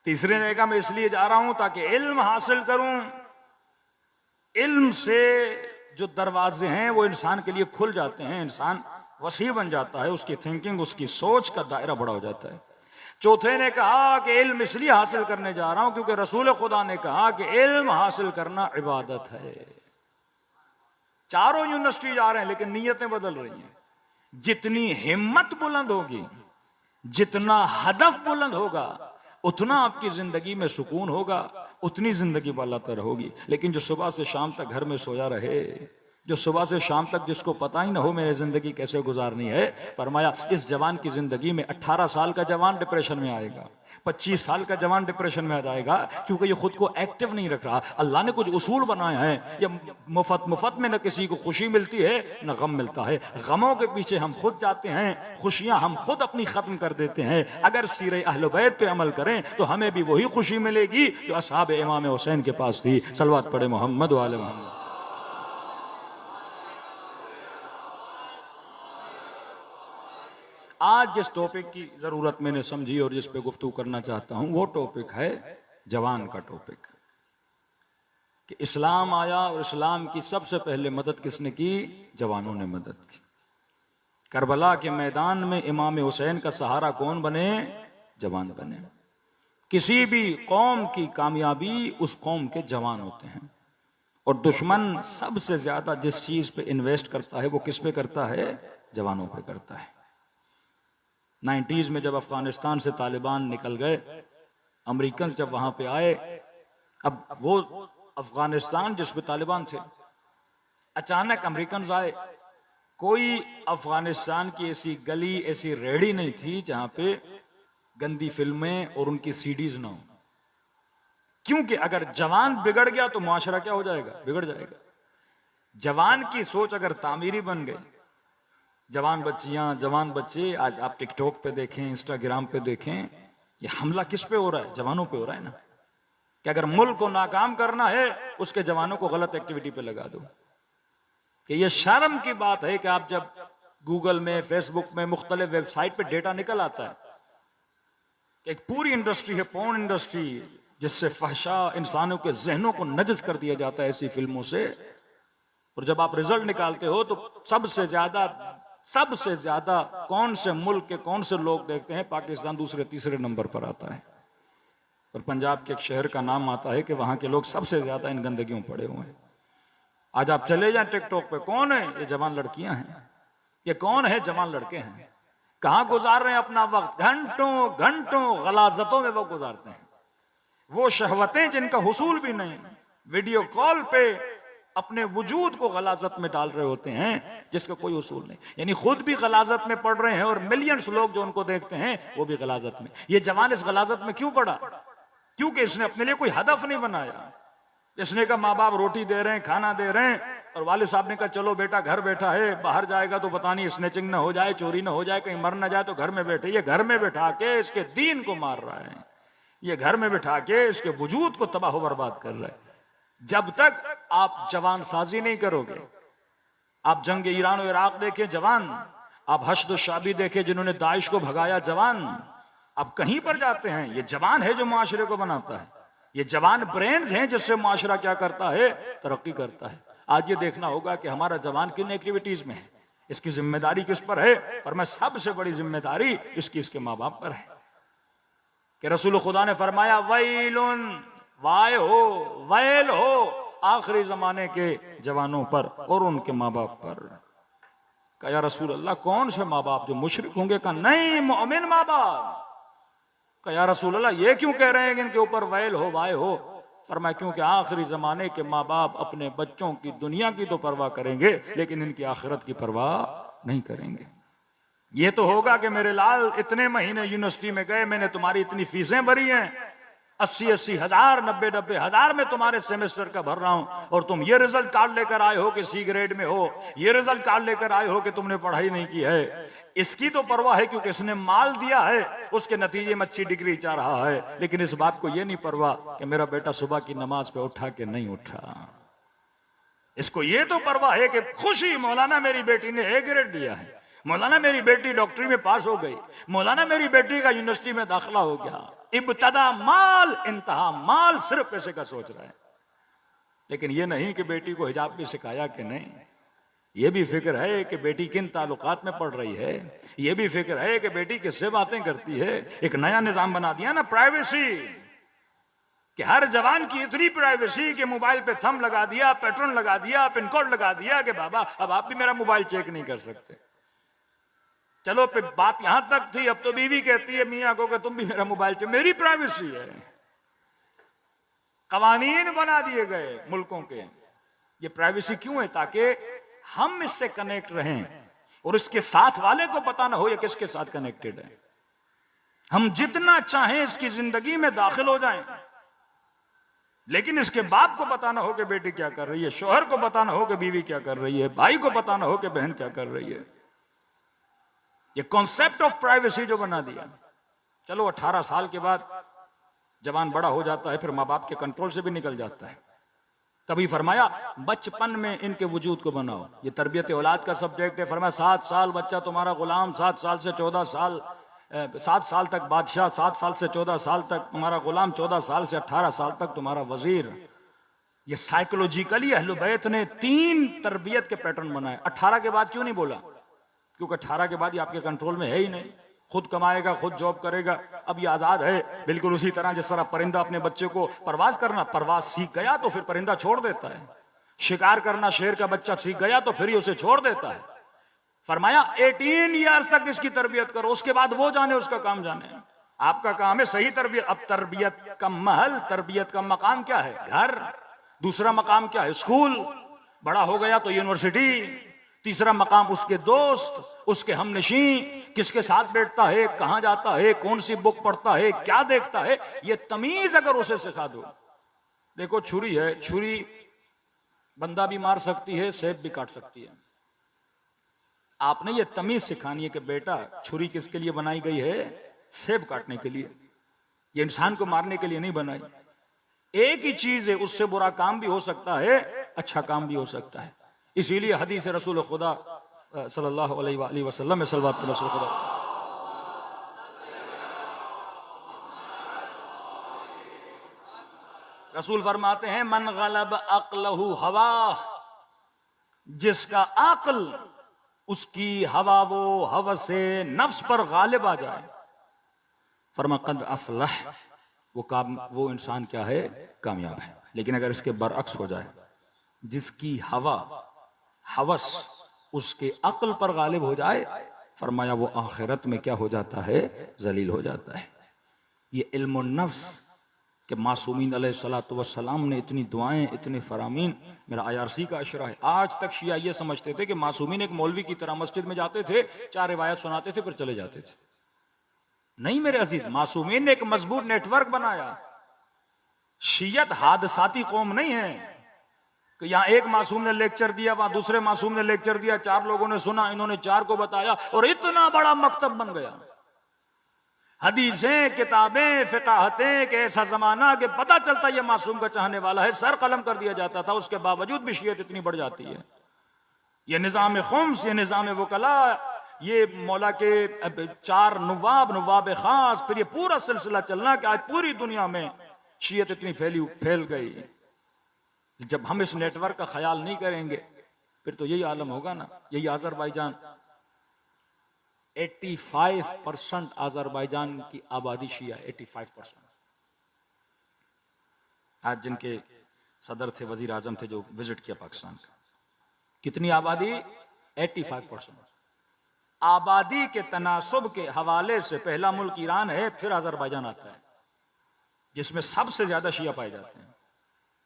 तीसरे ने कहा मैं इसलिए जा रहा हूं ताकि इल्म हासिल करूं। इल्म से जो दरवाजे हैं वो इंसान के लिए खुल जाते हैं, इंसान वसी बन जाता है, उसकी थिंकिंग, उसकी सोच का दायरा बड़ा हो जाता है। चौथे ने कहा कि इल्म इसलिए हासिल करने जा रहा हूं क्योंकि रसूल खुदा ने कहा कि इल्म हासिल करना इबादत है। चारों यूनिवर्सिटी जा रहे हैं लेकिन नीयतें बदल रही हैं। जितनी हिम्मत बुलंद होगी, जितना हदफ बुलंद होगा, उतना आपकी जिंदगी में सुकून होगा, उतनी जिंदगी बालातर होगी। लेकिन जो सुबह से शाम तक घर में सोया रहे, जो सुबह से शाम तक जिसको पता ही ना हो मेरी जिंदगी कैसे गुजारनी है, फरमाया इस जवान की जिंदगी में 18 साल का जवान डिप्रेशन में आएगा, 25 साल का जवान डिप्रेशन में आ जाएगा, क्योंकि ये खुद को एक्टिव नहीं रख रहा। अल्लाह ने कुछ उसूल बनाए हैं, ये मुफ्त में न किसी को खुशी मिलती है न गम मिलता है। गमों के पीछे हम खुद जाते हैं, खुशियां हम खुद अपनी खत्म कर देते हैं। अगर सीरे अहले बैत पे अमल करें तो हमें भी वही खुशी मिलेगी जो असहाब इमाम हुसैन के पास थी। सलवात पढ़े मोहम्मद वाले मोहम्मद। आज जिस टॉपिक की जरूरत मैंने समझी और जिस पे गुफ्तगू करना चाहता हूं वो टॉपिक है जवान का टॉपिक, कि इस्लाम आया और इस्लाम की सबसे पहले मदद किसने की? जवानों ने मदद की। करबला के मैदान में इमाम हुसैन का सहारा कौन बने? जवान बने। किसी भी कौम की कामयाबी उस कौम के जवान होते हैं, और दुश्मन सबसे ज्यादा जिस चीज पे इन्वेस्ट करता है वो किस पे करता है? जवानों पे करता है। 90s में जब अफगानिस्तान से तालिबान निकल गए, अमेरिकन जब वहां पे आए, अब वो अफगानिस्तान जिस पे तालिबान थे, अचानक अमेरिकन आए। कोई अफगानिस्तान की ऐसी गली, ऐसी रेहड़ी नहीं थी जहां पे गंदी फिल्में और उनकी सीडीज ना हो, क्योंकि अगर जवान बिगड़ गया तो मुआशरा क्या हो जाएगा? बिगड़ जाएगा। जवान की सोच अगर तामीरी बन गई, जवान बच्चियां, जवान बच्चे, आज आप टिकटॉक पे देखें, इंस्टाग्राम पे देखें, ये हमला किस पे हो रहा है? जवानों पे हो रहा है ना। कि अगर मुल्क को नाकाम करना है उसके जवानों को गलत एक्टिविटी पे लगा दो। कि ये शर्म की बात है कि आप जब गूगल में, फेसबुक में, मुख्तलिफ वेबसाइट पे डेटा निकल आता है कि एक पूरी इंडस्ट्री है, पोर्न इंडस्ट्री, जिससे फहशा इंसानों के जहनों को नजस कर दिया जाता है ऐसी फिल्मों से, और जब आप रिजल्ट निकालते हो तो सबसे ज्यादा कौन से मुल्क के कौन से लोग देखते हैं? पाकिस्तान दूसरे तीसरे नंबर पर आता है, और पंजाब के एक शहर का नाम आता है कि वहां के लोग सबसे ज्यादा इन गंदगियों में पड़े हुए हैं। आज आप चले जाएं टिकटॉक पे, कौन है? ये जवान लड़कियां हैं। ये कौन है? जवान लड़के हैं। कहां गुजार रहे हैं अपना वक्त? घंटों घंटों गलाजतों में वो गुजारते हैं। वो शहवतें जिनका हुसूल भी नहीं, वीडियो कॉल पे अपने वजूद को गलाजत में डाल रहे होते हैं जिसका कोई उसूल नहीं। यानी खुद भी गलाजत में पड़ रहे हैं और मिलियंस लोग जो उनको देखते हैं वो भी गलाजत में। ये जवान इस गलाजत में क्यों पड़ा? क्योंकि इसने अपने लिए कोई हदफ नहीं बनाया। इसने कहा माँ बाप रोटी दे रहे हैं, खाना दे रहे हैं, और वाले साहब ने कहा चलो बेटा घर बैठा है, बाहर जाएगा तो पता नहीं स्नैचिंग ना हो जाए, चोरी ना हो जाए, कहीं मर ना जाए, तो घर में बैठे। ये घर में बैठा के इसके दीन को मार रहा है, ये घर में बैठा के इसके वजूद को तबाह बर्बाद कर रहा है। जब तक आप जवान साजी नहीं करोगे, आप जंग ईरान और इराक देखें जवान, आप हश्द शाबी देखें जिन्होंने दाइश को भगाया जवान, आप कहीं पर जाते हैं ये जवान है जो मुआशरे को बनाता है। ये जवान ब्रेन्स हैं जिससे मुआशरा क्या करता है? तरक्की करता है। आज ये देखना होगा कि हमारा जवान किन एक्टिविटीज में है, इसकी जिम्मेदारी किस पर है? और मैं सबसे बड़ी जिम्मेदारी इसके माँ बाप पर है। कि रसूल खुदा ने फरमाया वैलुन, वाय हो, वैल हो आखिरी जमाने के जवानों पर और उनके माँ बाप पर। कहा या रसूल अल्लाह कौन से माँ बाप? जो मुशरिक होंगे? कहा नहीं, मोमिन माँ बाप। कहा या रसूल अल्लाह ये क्यों कह रहे हैं कि इनके ऊपर वैल हो, वाय हो? फरमाया क्योंकि आखिरी जमाने के माँ बाप अपने बच्चों की दुनिया की तो परवाह करेंगे लेकिन इनकी आखिरत की परवाह नहीं करेंगे। ये तो होगा कि मेरे लाल इतने महीने यूनिवर्सिटी में गए, मैंने तुम्हारी इतनी फीसें भरी हैं, 80-80 हजार, 90-90 हजार में तुम्हारे सेमेस्टर का भर रहा हूं, और तुम ये रिजल्ट कार्ड लेकर आए हो कि सी ग्रेड में हो, ये रिजल्ट कार्ड लेकर आए हो कि तुमने पढ़ाई नहीं की है। इसकी तो परवाह है क्योंकि इसने माल दिया है, उसके नतीजे में अच्छी डिग्री चाह रहा है, लेकिन इस बात को ये नहीं परवाह कि मेरा बेटा सुबह की नमाज पे उठा कि नहीं उठा। इसको ये तो परवाह है कि खुशी, मौलाना मेरी बेटी ने ए ग्रेड दिया है, मौलाना मेरी बेटी डॉक्टरी में पास हो गई, मौलाना मेरी बेटी का यूनिवर्सिटी में दाखिला हो गया। इब्तदा माल, इंतहा माल, सिर्फ पैसे का सोच रहा है। लेकिन ये नहीं कि बेटी को हिजाब भी सिखाया कि नहीं, ये भी फिक्र है कि बेटी किन ताल्लुकात में पढ़ रही है, ये भी फिक्र है कि बेटी किससे बातें करती है। एक नया निजाम बना दिया ना प्राइवेसी, कि हर जवान की इतनी प्राइवेसी कि मोबाइल पे थंब लगा दिया, पैटर्न लगा दिया, पिन कोड लगा दिया कि बाबा अब आप भी मेरा मोबाइल चेक नहीं कर सकते। चलो पे बात यहां तक थी, अब तो बीवी कहती है मियां को कि तुम भी मेरा मोबाइल चेक, मेरी प्राइवेसी है। कवानीन बना दिए गए मुल्कों के ये प्राइवेसी क्यों है? ताकि हम इससे कनेक्ट रहें और इसके साथ वाले को पता ना हो ये किसके साथ कनेक्टेड है। हम जितना चाहें इसकी जिंदगी में दाखिल हो जाएं, लेकिन इसके बाप को पता ना हो कि बेटी क्या कर रही है, शोहर को पता ना हो कि बीवी क्या कर रही है, भाई को पता ना हो कि बहन क्या कर रही है। ये कॉन्सेप्ट ऑफ प्राइवेसी जो बना दिया। चलो 18 साल के बाद जवान बड़ा हो जाता है, फिर माँ बाप के कंट्रोल से भी निकल जाता है। तभी फरमाया बचपन में इनके वजूद को बनाओ। ये तरबियत औलाद का सब्जेक्ट है। फरमाया 7 साल बच्चा तुम्हारा गुलाम, 7 साल से 14 साल, 7 साल तक बादशाह, 7 साल से 14 साल तक तुम्हारा गुलाम, 14 साल से 18 साल तक तुम्हारा वजीर। ये साइकोलॉजिकली अहले बैत ने 3 तरबियत के पैटर्न बनाए। 18 के बाद क्यों नहीं बोला? क्योंकि 18 के बाद ये आपके कंट्रोल में है ही नहीं। खुद कमाएगा, खुद जॉब करेगा, अब ये आजाद है। बिल्कुल उसी तरह जिस तरह परिंदा अपने बच्चे को परवाज करना, परवाज सीख गया तो फिर परिंदा छोड़ देता है। शिकार करना शेर का बच्चा सीख गया तो फिर ही उसे छोड़ देता है। फरमाया 18 ईयर्स तक इसकी तरबियत करो, उसके बाद वो जाने, उसका काम जाने। आपका काम है सही तरबियत। अब तरबियत का महल, तरबियत का मकाम क्या है? घर। दूसरा मकाम क्या है? स्कूल। बड़ा हो गया तो यूनिवर्सिटी। तीसरा मकाम उसके दोस्त, उसके हमनशी, किसके साथ बैठता है, कहां जाता है, कौन सी बुक पढ़ता है, क्या देखता है, ये तमीज अगर उसे सिखा दो। देखो छुरी है, छुरी बंदा भी मार सकती है, सेब भी काट सकती है। आपने ये तमीज सिखानी है कि बेटा छुरी किसके लिए बनाई गई है? सेब काटने के लिए। ये इंसान को मारने के लिए नहीं बनाई। एक ही चीज है, उससे बुरा काम भी हो सकता है, अच्छा काम भी हो सकता है। इसीलिए हदीस रसूल खुदा सल्लल्लाहु अलैहि वसल्लम में सल्लल्लाहु अलैहि रसूल खुदा रसूल फरमाते हैं मन गलब अक्लहु हवा, जिसका अक्ल उसकी हवा वो हवसे नफ्स पर गालिब आ जाए, फरमा कद अफलह, वो इंसान क्या है? कामयाब है। लेकिन अगर इसके बरअक्स हो जाए, जिसकी हवा हवस उसके अक्ल पर गालिब हो जाए, फरमाया वो आखिरत में क्या हो जाता है? जलील हो जाता है। ये इल्म नफ्स के मासूमीन अलैहिस्सलातु वस्सलाम ने इतनी दुआएं, इतने फरामीन। मेरा IRC का अशरा है। आज तक शिया ये समझते थे कि मासूमीन एक मौलवी की तरह मस्जिद में जाते थे, 4 रिवायत सुनाते थे, फिर चले जाते थे। नहीं मेरे अजीज, मासूमीन ने एक मजबूत नेटवर्क बनाया। शियत हादसाती कौम नहीं है कि यहां एक मासूम ने लेक्चर दिया, वहां दूसरे मासूम ने लेक्चर दिया, 4 लोगों ने सुना, इन्होंने 4 को बताया और इतना बड़ा मकतब बन गया। हदीसें, किताबें, फिकाहतें के ऐसा जमाना कि पता चलता ये मासूम का चाहने वाला है, सर कलम कर दिया जाता था। उसके बावजूद भी शियत इतनी बढ़ जाती है। ये निजाम खुम्स, ये निजाम वकला, ये मौला के 4 नवाब खास, फिर ये पूरा सिलसिला चलना कि आज पूरी दुनिया में शियत इतनी फैल गई। जब हम इस नेटवर्क का ख्याल नहीं करेंगे फिर तो यही आलम होगा ना। यही अजरबैजान, 85% अजरबैजान की आबादी शिया, 85%। आज जिनके सदर थे, वजीर आजम थे, जो विजिट किया पाकिस्तान का, कितनी आबादी? 85%। आबादी के तनासुब के हवाले से पहला मुल्क ईरान है, फिर अजरबैजान आता है जिसमें सबसे ज्यादा शिया पाए जाते हैं।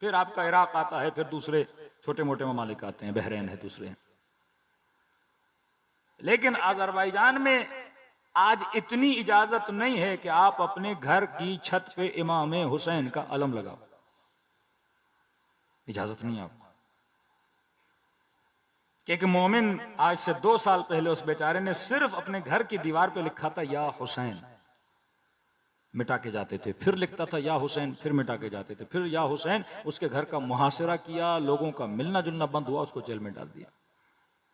फिर आपका इराक आता है, फिर दूसरे छोटे मोटे ममालिक आते हैं, बहरीन है, दूसरे हैं। लेकिन अजरबैजान में आज इतनी इजाजत नहीं है कि आप अपने घर की छत पे इमाम हुसैन का अलम लगाओ। इजाजत नहीं है आपको। क्योंकि मोमिन आज से 2 साल पहले उस बेचारे ने सिर्फ अपने घर की दीवार पे लिखा था या हुसैन, मिटा के जाते थे, फिर लिखता था या हुसैन, फिर मिटा के जाते थे, फिर या हुसैन। उसके घर का मुहासिरा किया, लोगों का मिलना जुलना बंद हुआ, उसको जेल में डाल दिया।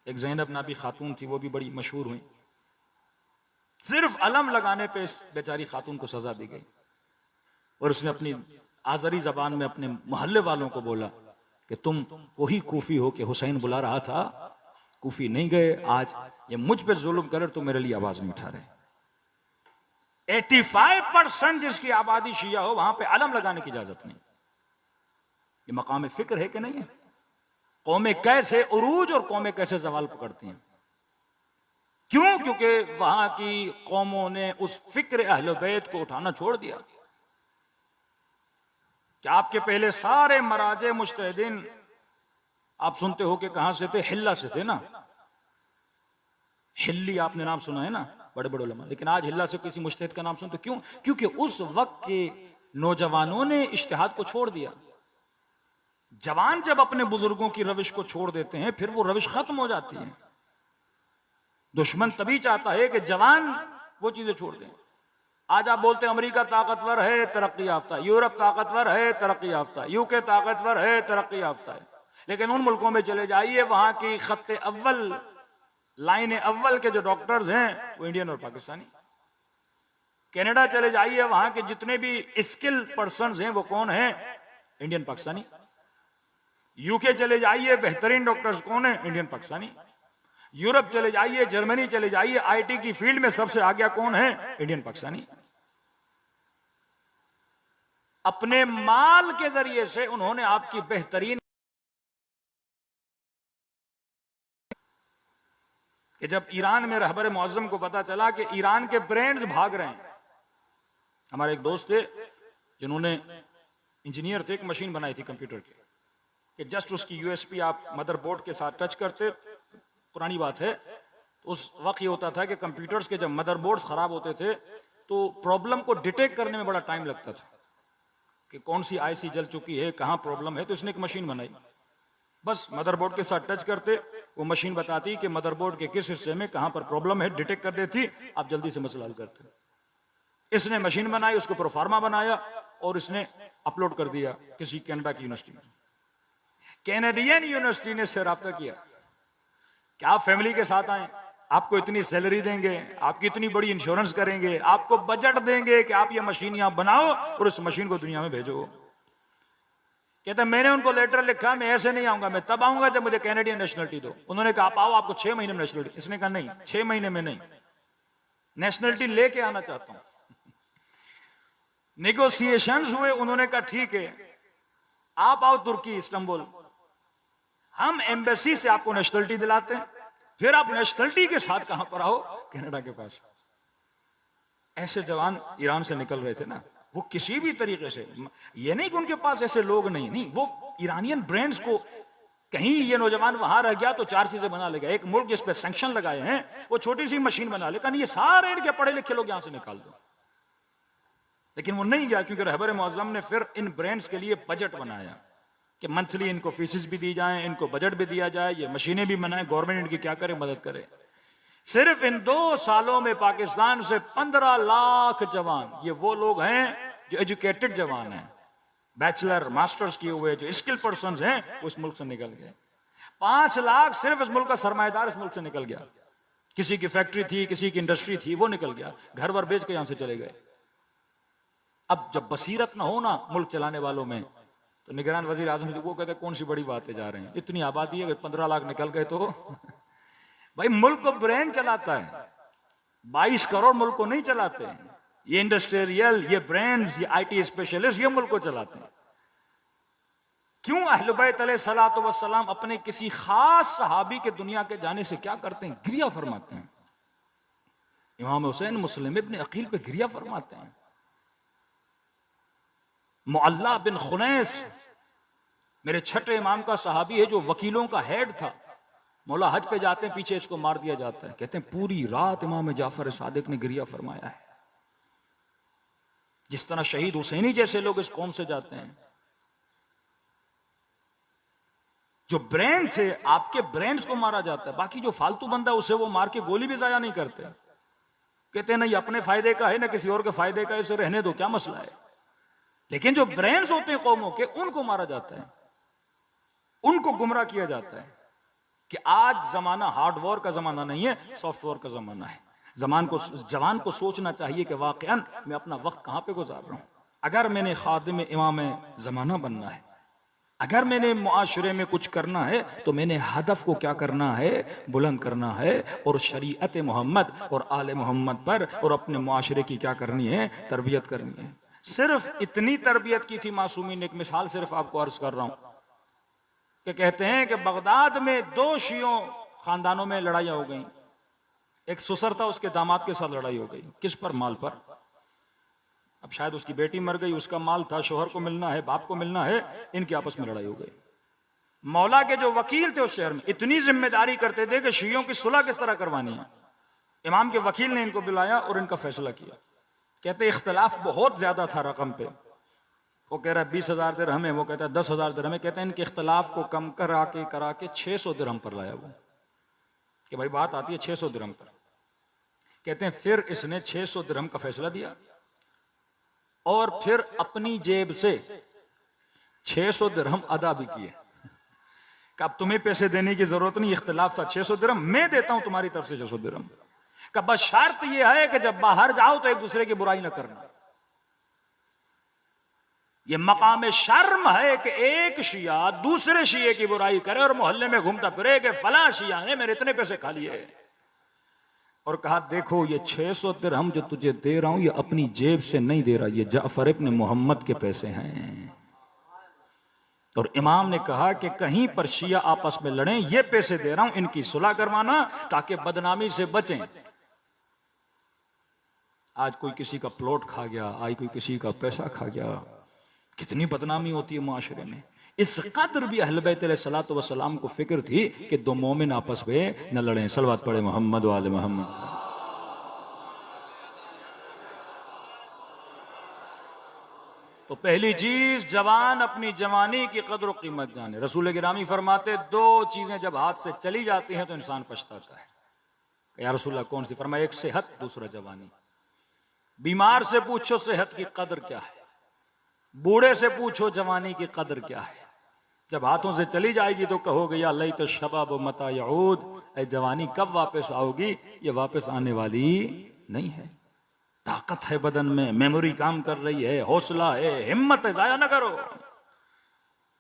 एक ज़ैनब नाबी खातून थी, वो भी बड़ी मशहूर हुई। सिर्फ अलम लगाने पे इस बेचारी खातून को सजा दी गई और उसने अपनी आजरी जबान में अपने मोहल्ले वालों को बोला कि तुम वही कूफी हो कि हुसैन बुला रहा था, कूफी नहीं गए, आज ये मुझ पे जुल्म करे तो मेरे लिए आवाज नहीं उठा रहे। 85% जिसकी आबादी शिया हो, वहां पे अलम लगाने की इजाजत नहीं। ये मकाम फिक्र है कि नहीं है? कौमें कैसे उरूज और कौमें कैसे जवाल पकड़ती हैं। क्यों? क्योंकि वहां की कौमों ने उस फिक्र अहले बैत को उठाना छोड़ दिया। कि आपके पहले सारे मराजे मुज्तहिदीन आप सुनते हो कि कहां से थे? हिल्ला से थे ना। हिल्ली आपने नाम सुना है ना, बड़े बड़े उलमा। लेकिन आज हिल्ला से किसी मुजतहिद का नाम सुनते क्यों? क्योंकि उस वक्त के नौजवानों ने इज्तिहाद को छोड़ दिया। जवान जब अपने बुजुर्गों की रविश को छोड़ देते हैं फिर वो रविश खत्म हो जाती है। दुश्मन तभी चाहता है कि जवान वो चीजें छोड़ दें। आज आप बोलते हैं अमेरिका ताकतवर है, तरक्की याफ्ता, यूरोप ताकतवर है, तरक्की याफ्ता, यूके ताकतवर है, तरक्की याफ्ता है। लेकिन उन मुल्कों में चले जाइए, वहां की खत्ते अव्वल, लाइन अव्वल के जो डॉक्टर्स हैं वो इंडियन और पाकिस्तानी। कनाडा चले जाइए, वहां के जितने भी स्किल पर्सन्स हैं वो कौन है? इंडियन पाकिस्तानी। यूके चले जाइए, बेहतरीन डॉक्टर्स कौन है? इंडियन पाकिस्तानी। यूरोप चले जाइए, जर्मनी चले जाइए, आईटी की फील्ड में सबसे आगे कौन है? इंडियन पाकिस्तानी। अपने माल के जरिए से उन्होंने आपकी बेहतरीन, कि जब ईरान में रहबर मुअज्जम को पता चला कि ईरान के ब्रेन्स भाग रहे हैं। हमारे एक दोस्त थे जिन्होंने इंजीनियर थे, एक मशीन बनाई थी कंप्यूटर की, कि जस्ट उसकी यूएसबी आप मदरबोर्ड के साथ टच करते, पुरानी बात है, तो उस वक्त ये होता था कि कंप्यूटर्स के जब मदरबोर्ड्स खराब होते थे तो प्रॉब्लम को डिटेक्ट करने में बड़ा टाइम लगता था कि कौन सी आईसी जल चुकी है, कहां प्रॉब्लम है। तो इसने एक मशीन बनाई, बस मदरबोर्ड के साथ टच करते वो मशीन बताती कि मदरबोर्ड के किस हिस्से में कहां पर प्रॉब्लम है, डिटेक्ट कर देती, आप जल्दी से मसला हल करते। इसने मशीन बनाई, उसको प्रोफार्मा बनाया और इसने अपलोड कर दिया किसी कनाडा की यूनिवर्सिटी में। कैनेडियन यूनिवर्सिटी ने इससे राब्ता किया कि आप फैमिली के साथ आए, आपको इतनी सैलरी देंगे, आपकी इतनी बड़ी इंश्योरेंस करेंगे, आपको बजट देंगे कि आप ये मशीन यहां बनाओ और इस मशीन को दुनिया में भेजो। कहते मैंने उनको लेटर लिखा, मैं ऐसे नहीं आऊंगा, मैं तब आऊंगा जब मुझे कैनेडियन नेशनलिटी दो। उन्होंने कहा आप आओ, आपको 6 महीने में नेशनलिटी। इसने कहा नहीं, 6 महीने में नहीं, नेशनलिटी लेके आना चाहता हूं। नेगोशिएशंस हुए, उन्होंने कहा ठीक है आप आओ तुर्की, इस्तांबुल, हम एम्बेसी से आपको नेशनलिटी दिलाते हैं, फिर आप नेशनलिटी के साथ कहां पर आओ? कनाडा के पास। ऐसे जवान ईरान से निकल रहे थे ना, वो किसी भी तरीके से, ये नहीं कि उनके पास ऐसे लोग नहीं, वो ईरानियन ब्रांड्स को, कहीं ये नौजवान वहां रह गया तो 4 चीजें बना लेगा। एक मुल्क जिस पे सैंक्शन लगाए हैं वो छोटी सी मशीन बना लेगा, नहीं ये सारे इनके पढ़े लिखे लोग यहां से निकाल दो। लेकिन वो नहीं गया, क्योंकि रहबर मुअज्जम ने फिर इन ब्रांड्स के लिए बजट बनाया कि मंथली इनको फीसिस भी दी जाए, इनको बजट भी दिया जाए, ये मशीनें भी बनाए, गवर्नमेंट इनकी क्या करे, मदद करे। सिर्फ इन 2 सालों में पाकिस्तान से 15 लाख जवान, ये वो लोग हैं जो एजुकेटेड जवान हैं, बैचलर मास्टर्स किए हुए जो स्किल पर्सन हैं, वो इस मुल्क से निकल गए। 5 लाख सिर्फ इस मुल्क का सरमाएदार इस मुल्क से निकल गया। किसी की फैक्ट्री थी, किसी की इंडस्ट्री थी, वो निकल गया, घर वर बेच के यहां से चले गए। अब जब बसीरत ना हो ना मुल्क चलाने वालों में, तो निगरान वजीर आजम वो कहते कौन सी बड़ी बातें जा रहे हैं, इतनी आबादी है, 15 लाख निकल गए तो भाई मुल्क को ब्रेन चलाता है, 22 करोड़ मुल्क को नहीं चलाते हैं। ये इंडस्ट्रियल, ये ब्रांड्स, ये आईटी स्पेशलिस्ट, ये मुल्क को चलाते हैं। क्यों अहले बैत अलैहिस्सलातु वस्सलाम अपने किसी खास सहाबी के दुनिया के जाने से क्या करते हैं? गिरिया फरमाते हैं। इमाम हुसैन मुस्लिम इब्न अकील पे गिरिया फरमाते हैं। मुअल्ला बिन खुनैस मेरे छठे इमाम का सहाबी है जो वकीलों का हेड था। मौला हज पे जाते हैं, पीछे इसको मार दिया जाता है, कहते हैं पूरी रात इमाम जाफर सादिक ने गिरिया फरमाया है। जिस तरह शहीद हुसैनी जैसे लोग इस कौम से जाते हैं। जो ब्रेन थे, आपके ब्रेन्स को मारा जाता है, बाकी जो फालतू बंदा उसे वो मार के गोली भी जाया नहीं करते। कहते हैं नहीं अपने फायदे का है ना किसी और के फायदे का, इसे रहने दो, क्या मसला है। लेकिन जो ब्रेन्स होते हैं कौमों के, उनको मारा जाता है, उनको गुमराह किया जाता है कि आज जमाना हार्ड वॉर का जमाना नहीं है, सॉफ्ट वॉर का जमाना है। जवान को सोचना चाहिए कि वाकईन मैं अपना वक्त कहां पे गुजार रहा हूं। अगर मैंने खादिम इमाम जमाना बनना है, अगर मैंने मुआशरे में कुछ करना है, तो मैंने हदफ को क्या करना है, बुलंद करना है, और शरीयत मोहम्मद और आले मोहम्मद पर और अपने मुआशरे की क्या करनी है, तरबियत करनी है। सिर्फ इतनी तरबियत की थी मासूमीन। एक मिसाल सिर्फ आपको अर्ज कर रहा हूं कि कहते हैं कि बगदाद में 2 शियों खानदानों में लड़ाइयां हो गई। एक सुसर था, उसके दामाद के साथ लड़ाई हो गई। किस पर? माल पर। अब शायद उसकी बेटी मर गई, उसका माल था, शोहर को मिलना है, बाप को मिलना है, इनकी आपस में लड़ाई हो गई। मौला के जो वकील थे उस शहर में इतनी जिम्मेदारी करते थे कि शियों की सुलह किस तरह करवानी है। इमाम के वकील ने इनको बुलाया और इनका फैसला किया। कहते इख्तलाफ बहुत ज्यादा था रकम पे। वो कह रहा है 20,000 दिरहम है, वो कहता है 10,000 दिरहम है। कहते हैं इनके इख्तलाफ को कम करा के 600 दिरहम पर लाया वो, कि भाई बात आती है 600 दिरहम पर। कहते हैं फिर इसने 600 दिरहम का फैसला दिया और फिर अपनी जेब से 600 दिरहम अदा भी किए। कि अब तुम्हें पैसे देने की जरूरत नहीं, इख्तलाफ था 600 दिरहम, मैं देता हूं तुम्हारी तरफ से 600 दिरहम। का बस शर्त यह है कि जब बाहर जाओ तो एक दूसरे की बुराई ना करना। यह मकाम शर्म है कि एक शिया दूसरे शिये की बुराई करे और मोहल्ले में घूमता फिरे कि फला शिया ने मेरे इतने पैसे खा लिए। और कहा देखो ये 600 दिरहम जो तुझे दे रहा हूं ये अपनी जेब से नहीं दे रहा, ये जाफर इब्न मोहम्मद के पैसे हैं। और इमाम ने कहा कि कहीं पर शिया आपस में लड़ें, ये पैसे दे रहा हूं इनकी सुलह करवाना ताकि बदनामी से बचें। आज कोई किसी का प्लॉट खा गया, आज कोई किसी का पैसा खा गया, कितनी बदनामी होती है माशरे में। इस कदर भी अहले बैत अलैहिस्सलातु वस्सलाम को फिक्र थी कि दो मोमिन आपस में न लड़ें। सलवात पढ़े मोहम्मद वाले मोहम्मद। तो पहली चीज जवान अपनी जवानी की कदर और कीमत जाने। रसूल गिरामी फरमाते दो चीजें जब हाथ से चली जाती हैं तो इंसान पछताता है। या रसूलल्लाह कौन सी? फरमाया एक सेहत, दूसरा जवानी। बीमार से पूछो सेहत की कदर क्या है, बूढ़े से पूछो जवानी की कदर क्या है। जब हाथों से चली जाएगी तो कहोगे या लई तो शबाब मता यऊद, ऐ जवानी कब वापस आओगी, ये वापस आने वाली नहीं है। ताकत है बदन में, मेमोरी काम कर रही है, हौसला है, हिम्मत है, जाया ना करो।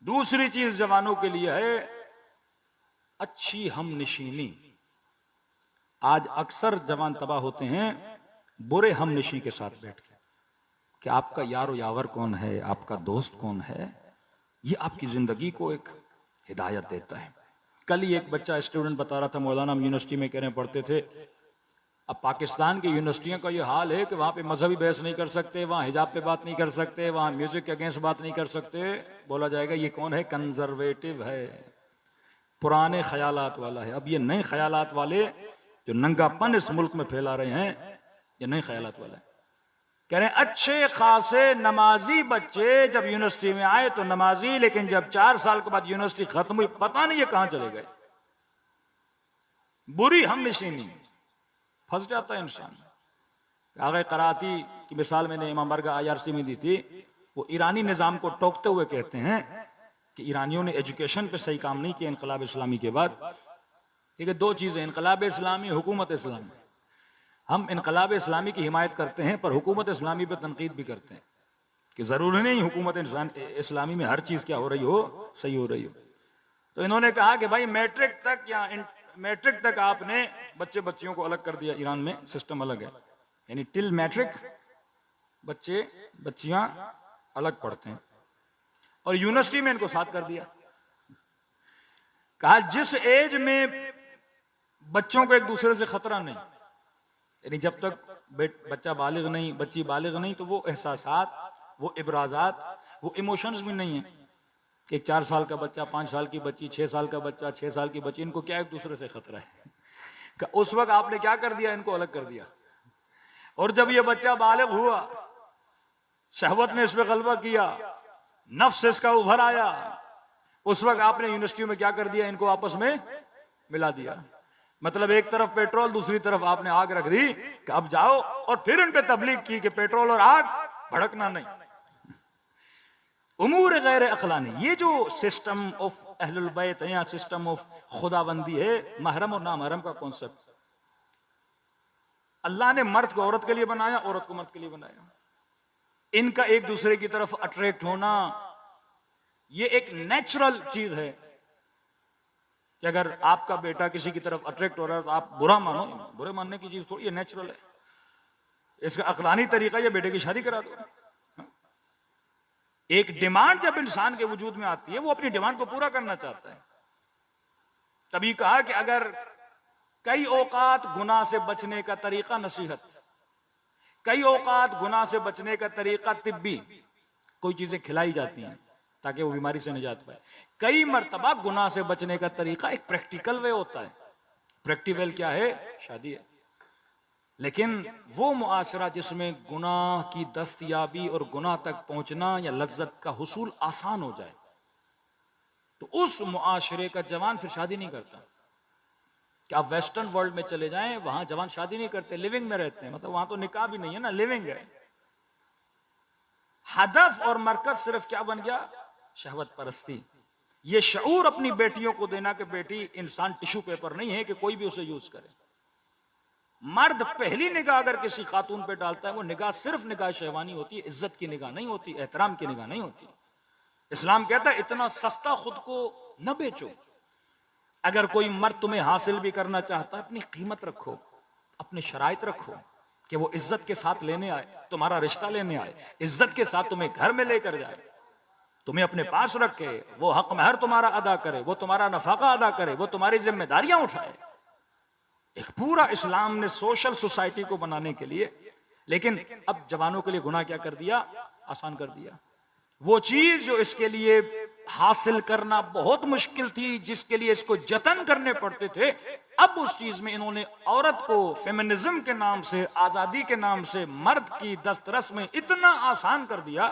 दूसरी चीज जवानों के लिए है अच्छी हमनशीनी। आज अक्सर जवान तबाह होते हैं बुरे हमनशी के साथ बैठ के कि आपका यारो यावर कौन है, आपका दोस्त कौन है, ये आपकी जिंदगी को एक हिदायत देता है। कल ही एक बच्चा स्टूडेंट बता रहा था, मौलाना यूनिवर्सिटी में कह रहे पढ़ते थे, अब पाकिस्तान की यूनिवर्सिटियों का ये हाल है कि वहां पे मजहबी बहस नहीं कर सकते, वहां हिजाब पे बात नहीं कर सकते, वहां म्यूजिक के अगेंस्ट बात नहीं कर सकते। बोला जाएगा ये कौन है? कंजर्वेटिव है, पुराने ख्यालात वाला है। अब ये नए ख्यालात वाले जो नंगापन इस मुल्क में फैला रहे हैं, ये नए ख्यालात वाला है। कह रहे हैं अच्छे खासे नमाजी बच्चे जब यूनिवर्सिटी में आए तो नमाजी, लेकिन जब 4 साल के बाद यूनिवर्सिटी खत्म हुई पता नहीं ये कहां चले गए। बुरी हमनशीनी, फंस जाता है इंसान। आगे कराती की मिसाल मैंने इमाम बारगाह IRC में दी थी। वो ईरानी निजाम को टोकते हुए कहते हैं कि ईरानियों ने एजुकेशन पे सही काम नहीं किया इनकलाब इस्लामी के बाद। ठीक है, दो चीजें, इनकलाब इस्लामी, हुकूमत इस्लामी। हम इनकलाब इस्लामी की हिमायत करते हैं पर हुकूमत इस्लामी पे तनकीद भी करते हैं कि जरूरी नहीं हुकूमत इस्लामी में हर चीज क्या हो रही हो, सही हो रही हो। तो इन्होंने कहा कि भाई मैट्रिक तक या मैट्रिक तक आपने बच्चे बच्चियों को अलग कर दिया। ईरान में सिस्टम अलग है, यानी टिल मैट्रिक बच्चे बच्चियां अलग पढ़ते हैं और यूनिवर्सिटी में इनको साथ कर दिया। कहा जिस एज में बच्चों को एक दूसरे से खतरा नहीं, यानी जब तक बच्चा बालिग नहीं, बच्ची बालिग नहीं, तो वो एहसासात, वो इबराजात, वो इमोशंस भी नहीं है कि 4 साल का बच्चा, 5 साल की बच्ची, 6 साल का बच्चा, 6 साल की बच्ची, इनको क्या एक दूसरे से खतरा है। उस वक्त आपने क्या कर दिया? इनको अलग कर दिया। और जब ये बच्चा बालिग हुआ, शहवत ने इस पर गलबा किया, नफ्स इसका उभर आया, उस वक्त आपने यूनिवर्सिटी में क्या कर दिया? इनको आपस में मिला दिया। मतलब एक तरफ पेट्रोल, दूसरी तरफ आपने आग रख दी कि अब जाओ, और फिर इन पे तबलीग की कि पेट्रोल और आग भड़कना नहीं। उमूर गैर अखलानी, ये जो सिस्टम ऑफ अहलुल बैत है या सिस्टम ऑफ खुदाबंदी है, महरम और नामहरम का कॉन्सेप्ट, अल्लाह ने मर्द को औरत के लिए बनाया, औरत को मर्द के लिए बनाया। इनका एक दूसरे की तरफ अट्रैक्ट होना ये एक नेचुरल चीज है कि अगर आपका बेटा किसी की तरफ अट्रैक्ट हो रहा है तो आप बुरा मानो, बुरे मानने की चीज थोड़ी, ये नेचुरल है। इसका अकलानी तरीका ये बेटे की शादी करा दो। एक डिमांड जब इंसान के वजूद में आती है, वो अपनी डिमांड को पूरा करना चाहता है। तभी कहा कि अगर कई औकात गुनाह से बचने का तरीका नसीहत, कई औकात गुनाह से बचने का तरीका तिब्बी, कोई चीजें खिलाई जाती हैं, ताकि वो बीमारी से निजात पाए। कई मर्तबा गुनाह से बचने का तरीका एक प्रैक्टिकल वे होता है। प्रैक्टिकल क्या है? शादी है। लेकिन वो मुआशरा जिसमें गुनाह की दस्तयाबी और गुनाह तक पहुंचना या लज्जत का हुसूल आसान हो जाए, तो उस मुआशरे का जवान फिर शादी नहीं करता। कि आप वेस्टर्न वर्ल्ड में चले जाएं, वहां जवान शादी नहीं करते, लिविंग में रहते हैं। मतलब वहां तो निकाह भी नहीं है ना, लिविंग है। हदफ और मरकज सिर्फ क्या बन गया? शहवत परस्ती। ये शऊर अपनी बेटियों को देना कि बेटी इंसान टिश्यू पेपर नहीं है कि कोई भी उसे यूज करे। मर्द पहली निगाह अगर किसी खातून पे डालता है, वो निगाह सिर्फ निगाह शहवानी होती है, इज्जत की निगाह नहीं होती, एहतराम की निगाह नहीं होती। इस्लाम कहता है इतना सस्ता खुद को न बेचो। अगर कोई मर्द तुम्हें हासिल भी करना चाहता है, अपनी कीमत रखो, अपनी शराइत रखो कि वो इज्जत के साथ लेने आए, तुम्हारा रिश्ता लेने आए, इज्जत के साथ तुम्हें घर में लेकर जाए, तुम्हें अपने पास रखे, वो हक महर तुम्हारा अदा करे, वो तुम्हारा नफाका अदा करे, वो तुम्हारी जिम्मेदारियां उठाए। एक पूरा इस्लाम ने सोशल सोसाइटी को बनाने के लिए। लेकिन अब जवानों के लिए गुनाह क्या कर दिया? आसान कर दिया। वो चीज जो इसके लिए हासिल करना बहुत मुश्किल थी, जिसके लिए इसको जतन करने पड़ते थे, अब उस चीज में इन्होंने औरत को फेमिनिज्म के नाम से, आजादी के नाम से मर्द की दस्तरस में इतना आसान कर दिया।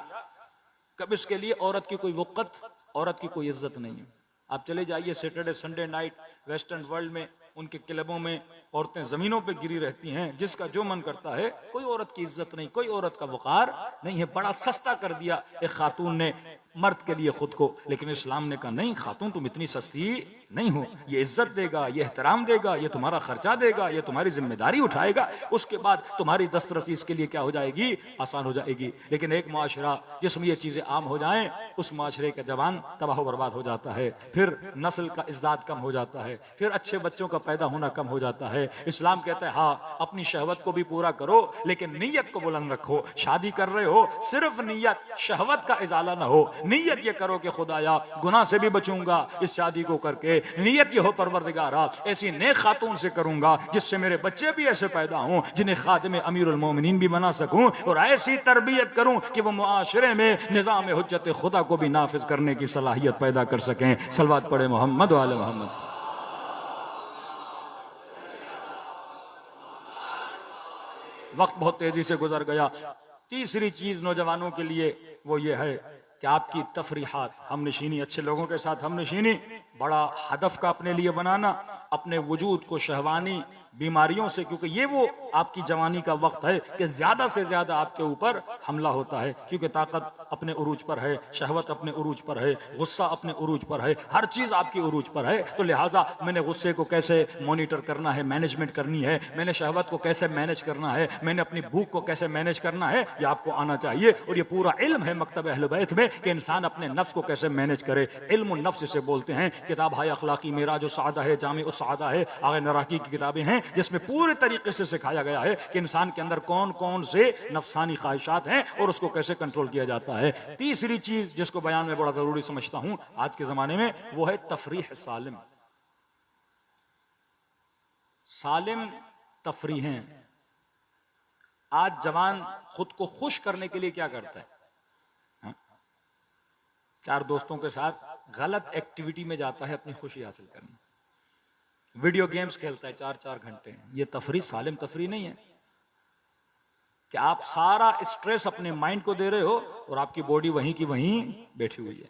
कब इसके लिए औरत की कोई वक़्त, औरत की कोई इज्जत नहीं है। आप चले जाइए Saturday Sunday night western world में, उनके क्लबों में औरतें जमीनों पे गिरी रहती हैं, जिसका जो मन करता है। कोई औरत की इज्जत नहीं, कोई औरत का वक़ार नहीं है। बड़ा सस्ता कर दिया एक खातून ने मर्द के लिए खुद को। लेकिन इस्लाम ने कहा नहीं खातून, तुम इतनी सस्ती नहीं हो। ये इज्जत देगा, ये एहतराम देगा, ये तुम्हारा खर्चा देगा, ये तुम्हारी जिम्मेदारी उठाएगा। उसके बाद तुम्हारी दस्तरसी इसके लिए क्या हो जाएगी? आसान हो जाएगी। लेकिन एक मुआशरा जिसमें ये चीजें आम हो जाएं, उस मुआशरे का जवान तबाह बर्बाद हो जाता है। फिर नस्ल का इज़्दाद कम हो जाता है, फिर अच्छे बच्चों का पैदा होना कम हो जाता है। इस्लाम कहता है हाँ, अपनी शहवत को भी पूरा करो, लेकिन नीयत को बुलंद रखो। शादी कर रहे हो, सिर्फ नीयत शहवत का इजाला ना हो। नीयत ये करो कि खुदाया गुनाह से भी बचूंगा इस शादी को करके। नीयत ये हो परवरदिगारा ऐसी नेक खातून से करूंगा जिससे मेरे बच्चे भी ऐसे पैदा हों जिन्हें खादिम अमीरुल मोमिनीन भी बना सकूं, और ऐसी तरबियत करूं कि वो मुआशरे में निजाम हुज्जत खुदा को भी नाफिज करने की सलाहियत पैदा कर सकें। सलवात पढ़े मोहम्मद वाले मोहम्मद। वक्त बहुत तेजी से गुजर गया। तीसरी चीज नौजवानों के लिए वो ये है कि आपकी तफरीहात, हम नशीनी, अच्छे लोगों के साथ हम नशीनी, बड़ा हदफ का अपने लिए बनाना, अपने वजूद को शहवानी बीमारियों से, क्योंकि ये वो आपकी जवानी का वक्त है कि ज्यादा से ज्यादा आपके ऊपर हमला होता है। क्योंकि ताकत अपने उरूज पर है, शहवत अपने उरूज पर है, गुस्सा अपने उरूज पर है, हर चीज आपकी उरूज पर है। तो लिहाजा मैंने गुस्से को कैसे मॉनिटर करना है, मैनेजमेंट करनी है, मैंने शहवत को कैसे मैनेज करना है, मैंने अपनी भूख को कैसे मैनेज करना है, ये आपको आना चाहिए। और ये पूरा इल्म है मकतब अहले बैत में कि इंसान अपने नफ्स को कैसे मैनेज करे। इल्म नफ्स इसे बोलते हैं। किताब है अखलाकी मेराज सादा है, जामे उस सादा है, आगे नराकी की किताबें हैं जिसमें पूरे तरीके से सिखाया गया है कि इंसान के अंदर कौन कौन से नफसानी ख्वाहिशात हैं और उसको कैसे कंट्रोल किया जाता है। तीसरी चीज जिसको बयान में बड़ा जरूरी समझता हूं आज के जमाने में, वो है तफरीह सालिम। सालिम तफरीहें। आज जवान खुद को खुश करने के लिए क्या करता है? चार दोस्तों के साथ गलत एक्टिविटी में जाता है अपनी खुशी हासिल करने। वीडियो गेम्स खेलता है 4-4 घंटे। ये तफरी सालिम तफरी नहीं है कि आप सारा स्ट्रेस अपने माइंड को दे रहे हो और आपकी बॉडी वहीं की वहीं बैठी हुई है।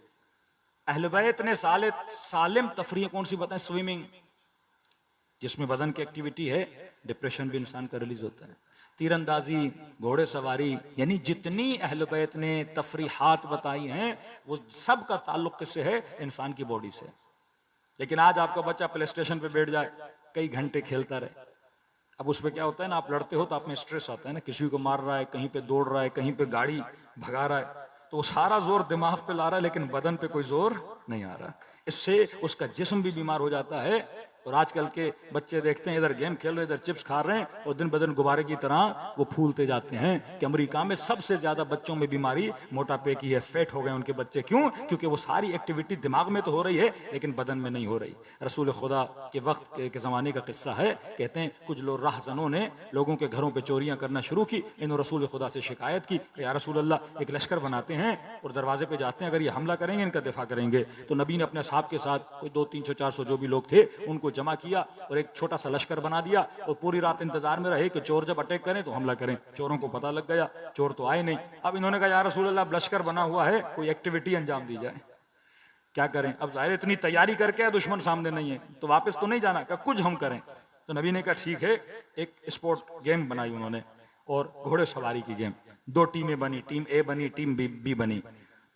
अहले बैत ने सालिम तफरी कौन सी बताएं? स्विमिंग, जिसमें बदन की एक्टिविटी है, डिप्रेशन भी इंसान का रिलीज होता है। तीरंदाजी, घोड़े सवारी, यानी जितनी अहले बैत ने तफरीहात बताई हैं वो सब का ताल्लुक किससे है? इंसान की बॉडी से। लेकिन आज आपका बच्चा प्ले स्टेशन पे बैठ जाए, कई घंटे खेलता रहे। अब उसमें क्या होता है ना, आप लड़ते हो तो आप में स्ट्रेस आता है ना, किसी को मार रहा है, कहीं पे दौड़ रहा है, कहीं पे गाड़ी भगा रहा है, तो वो सारा जोर दिमाग पे ला रहा है लेकिन बदन पे कोई जोर नहीं आ रहा। इससे उसका जिस्म भी बीमार हो जाता है और आजकल के बच्चे देखते हैं इधर गेम खेल रहे, इधर चिप्स खा रहे हैं और दिन ब दिन गुब्बारे की तरह वो फूलते जाते हैं कि अमेरिका में सबसे ज्यादा बच्चों में बीमारी मोटापे की है, फेट हो गए उनके बच्चे। क्यों? क्योंकि वो सारी एक्टिविटी दिमाग में तो हो रही है लेकिन बदन में नहीं हो रही। रसूल खुदा के वक्त के जमाने का किस्सा है, कहते हैं कुछ लोग राहजनों ने लोगों के घरों पे चोरियां करना शुरू की। इन्होंने रसूल खुदा से शिकायत की कि या रसूल अल्लाह, एक लश्कर बनाते हैं और दरवाजे पे जाते हैं, अगर ये हमला करेंगे इनका दिफा करेंगे। तो नबी ने अपने साहब के साथ कोई 200-300-400 जो भी लोग थे उनको जमा किया और एक छोटा सा लश्कर बना दिया और पूरी रात इंतजार में रहे कि चोर जब अटैक करें तो हमला करें। चोरों को पता लग गया, चोर तो आए नहीं। अब इन्होंने कहा या रसूल अल्लाह, लश्कर बना हुआ है, कोई एक्टिविटी अंजाम दी जाए, क्या करें? अब जाहिर इतनी तैयारी करके दुश्मन सामने नहीं है तो वापस तो नहीं जाना, क्या कुछ हम करें। तो नबी ने कहा ठीक है, एक स्पोर्ट गेम बनाई उन्होंने और घोड़े सवारी की गेम। 2 टीमें बनी, टीम ए बनी, टीम बी बनी।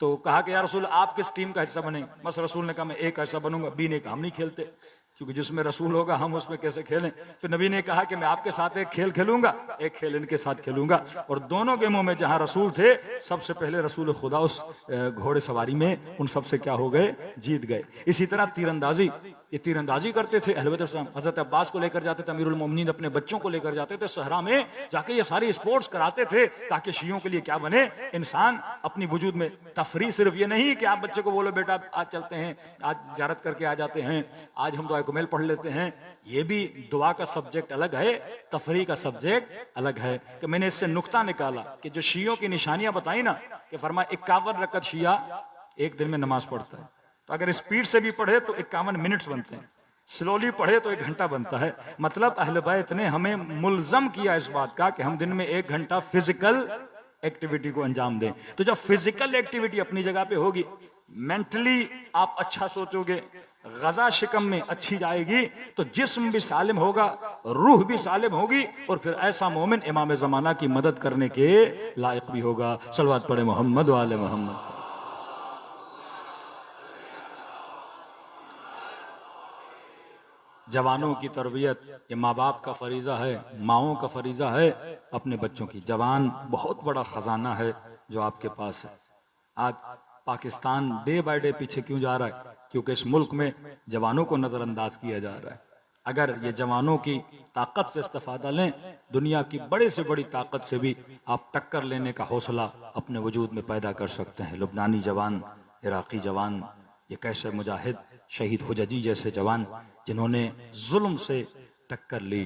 तो कहा कि या रसूल आप किस टीम का हिस्सा बने? बस रसूल ने कहा मैं ए का हिस्सा बनूंगा। बी ने कहा हम नहीं खेलते, क्योंकि जिसमें रसूल होगा हम उसमें कैसे खेलें। फिर नबी ने कहा कि मैं आपके साथ एक खेल खेलूंगा, एक खेल इनके साथ खेलूंगा। और दोनों गेमों में जहां रसूल थे, सबसे पहले रसूल खुदा उस घोड़े सवारी में उन सबसे क्या हो गए? जीत गए। इसी तरह तीरंदाजी, ये तीरंदाजी करते थे अहले बैत। हजरत अब्बास को लेकर जाते थे, अमीरुल मोमिनीन अपने बच्चों को लेकर जाते थे सहरा में, जाके ये सारी स्पोर्ट्स कराते थे ताकि शियों के लिए क्या बने? इंसान अपनी वजूद में तफरी। सिर्फ ये नहीं कि आप बच्चे को बोलो बेटा आज चलते हैं, आज ज़ियारत करके आ जाते हैं, आज हम दुआ कुमैल पढ़ लेते हैं। ये भी दुआ का सब्जेक्ट अलग है, तफरी का सब्जेक्ट अलग है। कि मैंने इससे नुक्ता निकाला कि जो शियों की निशानियां बताई ना, कि फरमाया 51 रकत शिया एक दिन में नमाज पढ़ता है। तो अगर स्पीड से भी पढ़े तो 51 मिनट्स बनते हैं, स्लोली पढ़े तो 1 घंटा बनता है। मतलब अहले बैत ने हमें मुल्जम किया इस बात का कि हम दिन में 1 घंटा फिजिकल एक्टिविटी को अंजाम दें। तो जब फिजिकल एक्टिविटी अपनी जगह पे होगी, मेंटली आप अच्छा सोचोगे, गजा शिकम में अच्छी जाएगी, तो जिस्म भी सालिम होगा, रूह भी सालिम होगी, और फिर ऐसा मोमिन इमाम जमाना की मदद करने के लायक भी होगा। सलवात पढ़े मोहम्मद वाले मोहम्मद। जवानों की तरबियत ये माँ बाप का फरीजा है, माओं का फरीजा है अपने बच्चों की। जवान बहुत बड़ा खजाना है जो आपके पास है। आज पाकिस्तान डे बाय डे पीछे क्यों जा रहा है? क्योंकि इस मुल्क में जवानों को नजरअंदाज किया जा रहा है। अगर ये जवानों की ताकत से इस्तेफादा लें, दुनिया की बड़े से बड़ी ताकत से भी आप टक्कर लेने का हौसला अपने वजूद में पैदा कर सकते हैं। लुबनानी जवान, इराकी जवान, ये कैसे मुजाहिद, शहीद हुजजी जैसे जवान जिन्होंने जुल्म से टक्कर ली।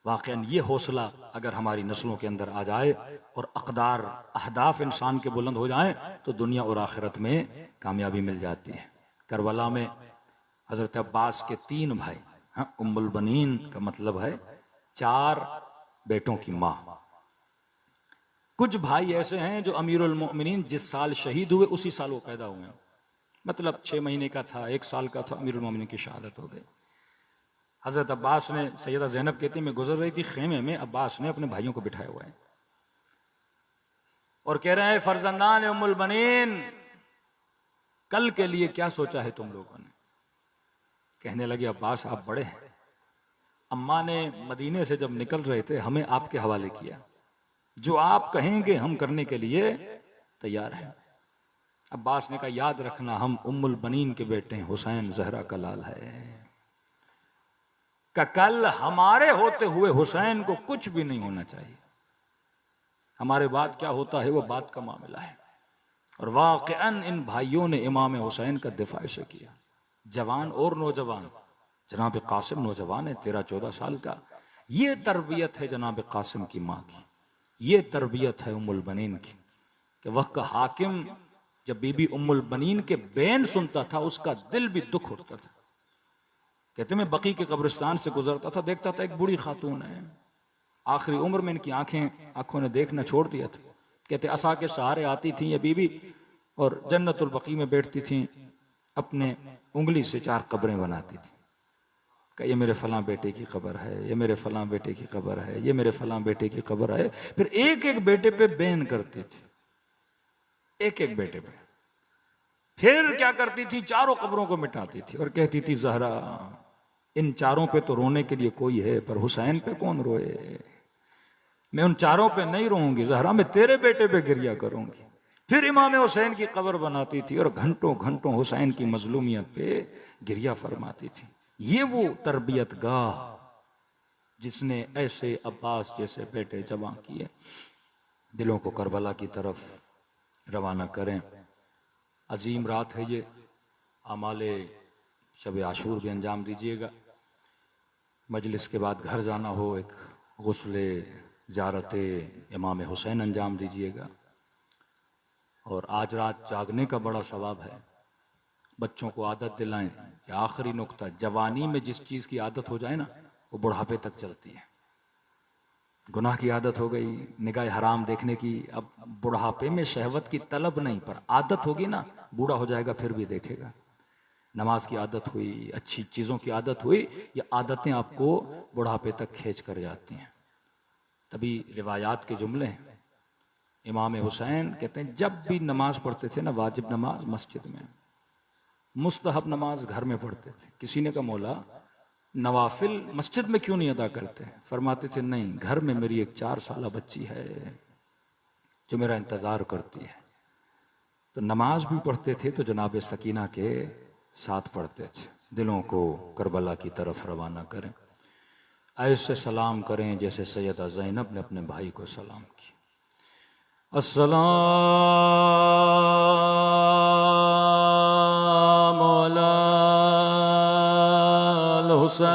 वाकई ये हौसला अगर हमारी नस्लों के अंदर आ जाए और अक़दार अहदाफ इंसान के बुलंद हो जाएं, तो दुनिया और आखिरत में कामयाबी मिल जाती है। करबला में हजरत अब्बास के 3 भाई, हाँ, उम्मुल बनीन का मतलब है 4 बेटों की माँ। कुछ भाई ऐसे हैं जो अमीरुल मोमिनीन जिस साल शहीद हुए उसी साल वो पैदा हुए, मतलब 6 महीने का था, 1 साल का था, अमीरुल मोमिनीन की शहादत हो गई। हजरत अब्बास ने, सैयदा ज़ैनब कहती मैं गुजर रही थी खेमे में, अब्बास ने अपने भाइयों को बिठाया हुआ है और कह रहे हैं फरजंदान उम्मुल बनीन, कल के लिए क्या सोचा है तुम लोगों ने? कहने लगे अब्बास आप बड़े हैं, अम्मा ने मदीने से जब निकल रहे थे हमें आपके हवाले किया, जो आप कहेंगे हम करने के लिए तैयार हैं। अब्बास ने कहा याद रखना हम उम्मुल बनीन के बेटे हैं, हुसैन ज़हरा का लाल है, का कल हमारे होते हुए हुसैन को कुछ भी नहीं होना चाहिए। हमारे बाद क्या होता है वो बात का मामला है। और वाक़अन इन भाइयों ने इमाम हुसैन का दिफा ऐसे किया। जवान और नौजवान, जनाब कासिम नौजवान है 13-14 साल का, ये तरबियत है जनाब कासिम की माँ की, ये तरबियत है उम्मुल बनीन की। कि वह का हाकिम जब बीबी उम्मुल बनीन के बैन सुनता था उसका दिल भी दुख उठता था। कहते मैं बकी के कब्रिस्तान से गुजरता था, देखता था एक बूढ़ी खातून है, आखिरी उम्र में इनकी आंखों ने देखना छोड़ दिया था। कहते असा के सहारे आती थी ये बीबी और जन्नतुल बकी में बैठती थी, अपने उंगली से 4 कब्रें बनाती थी। कि ये मेरे फलां बेटे की कब्र है, ये मेरे फलां बेटे की कब्र है, ये मेरे फलां बेटे की कब्र है। फिर एक एक बेटे पे बैन करती थी, एक एक बेटे पे। फिर क्या करती थी, 4 कब्रों को मिटाती थी और कहती थी ज़हरा इन 4 पे तो रोने के लिए कोई है, पर हुसैन पे कौन रोए? मैं उन 4 पे नहीं रोऊंगी ज़हरा, मैं तेरे बेटे पे गिरिया करूंगी। फिर इमाम हुसैन की कब्र बनाती थी और घंटों घंटों हुसैन की मजलूमियत पे गिरिया फरमाती थी। ये वो तरबियत गाह जिसने ऐसे अब्बास जैसे बेटे जवां किए। दिलों को करबला की तरफ रवाना करें। अजीम रात है ये, आमाले शब आशूर भी अंजाम दीजिएगा। मजलिस के बाद घर जाना हो, एक गुस्ले ज़ियारत इमाम हुसैन अंजाम दीजिएगा। और आज रात जागने का बड़ा सवाब है। बच्चों को आदत दिलाएं कि आखिरी नुक्ता, जवानी में जिस चीज़ की आदत हो जाए ना, वो बुढ़ापे तक चलती है। गुनाह की आदत हो गई, निगाह हराम देखने की, अब बुढ़ापे में शहवत की तलब नहीं, पर आदत होगी ना, बूढ़ा हो जाएगा फिर भी देखेगा। नमाज की आदत हुई, अच्छी चीज़ों की आदत हुई, ये आदतें आपको बुढ़ापे तक खींच कर जाती हैं। तभी रिवायात के जुमले हैं। इमाम हुसैन कहते हैं जब भी नमाज पढ़ते थे ना, वाजिब नमाज मस्जिद में, मुस्तहब नमाज घर में पढ़ते थे। किसी ने कहा मौला नवाफिल मस्जिद में क्यों नहीं अदा करते? फरमाते थे नहीं, घर में मेरी एक 4 साल बच्ची है जो मेरा इंतज़ार करती है। तो नमाज भी पढ़ते थे तो जनाब सकीना के साथ पढ़ते थे। दिलों को करबला की तरफ रवाना करें। ऐसे सलाम करें जैसे सैयदा ज़ैनब ने अपने भाई को सलाम किया। अस्सलामु अलल हुसैन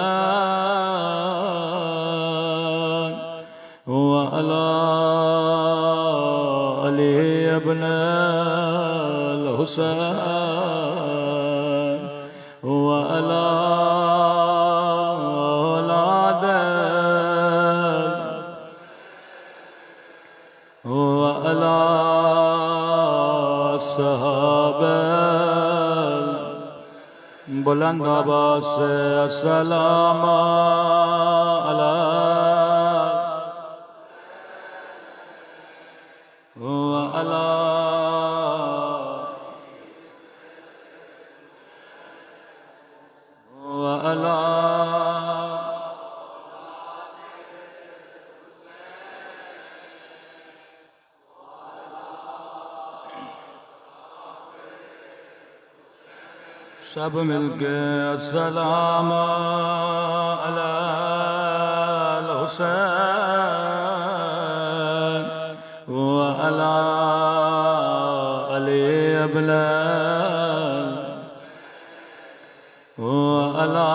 व अला अली इब्नुल हुसैन व अला बुलंद आवाज़ से अस्सलाम अला अला अला सब मिलके अस्सलाम अलल हुसैन व अला अली इब्नुल व अला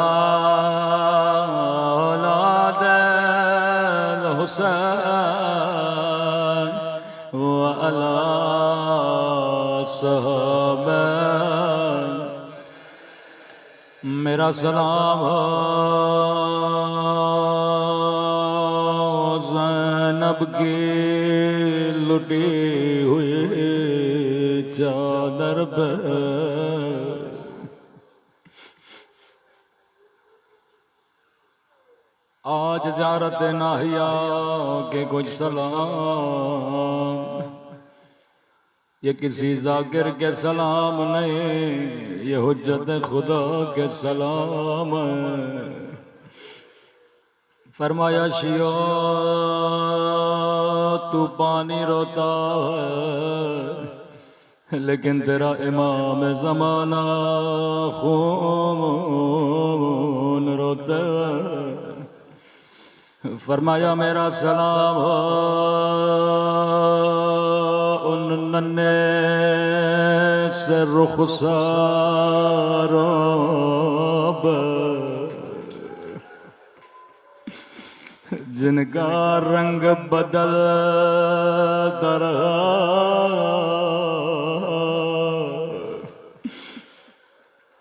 औलादिल हुसैन व अला सहाबा। मेरा सलाम ज़ैनब की लुटी हुई चादर पे, आज ज़ियारत नाहिया के कुछ सलाम। ये किसी जाकिर के सलाम नहीं, ये हुज्जत खुदा के सलाम है। फरमाया शियो तू पानी रोता है, लेकिन तेरा इमाम ज़माना खून रोता है। फरमाया मेरा सलाम हो उन नन्हे से रुखसारों जिनका रंग बदल रहा,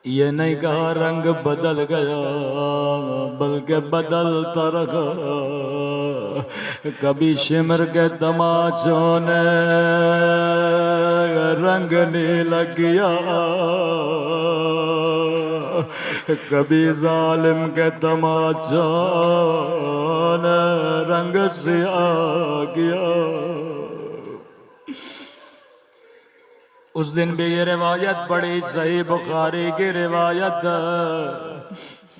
ये नहीं कहा रंग बदल गया, बल्कि बदलता रहा। कभी शिमर के तमाचों ने रंग नीला किया, कभी जालिम के तमाचों ने रंग सिया किया। उस दिन भी ये रिवायत पड़ी, सही बुखारी की रिवायत।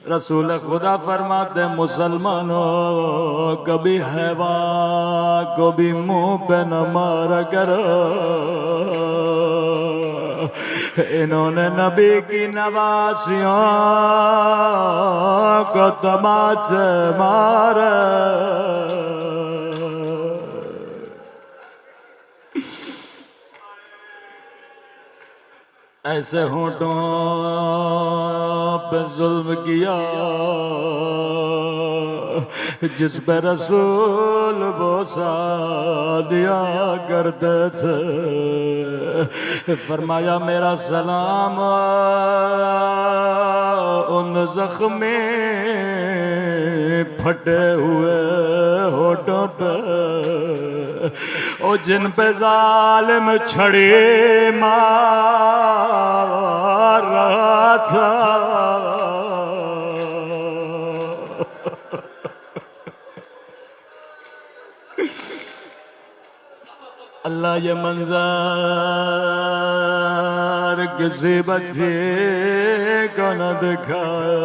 रसूल खुदा फरमाते मुसलमानों कभी हैवान को भी मुंह पे न मारा करो, इन्होंने नबी की नवासियों को तमाचे मारे। ऐसे होठों पे जुल्म किया जिस पे रसूल बोसा दिया करते थे। फरमाया मेरा सलाम उन जख्मे फटे हुए होठों पे ओ जिन पे जालिम छड़ी मार रहा था। अल्लाह ये मंजर किसी बच्चे को न दिखाए।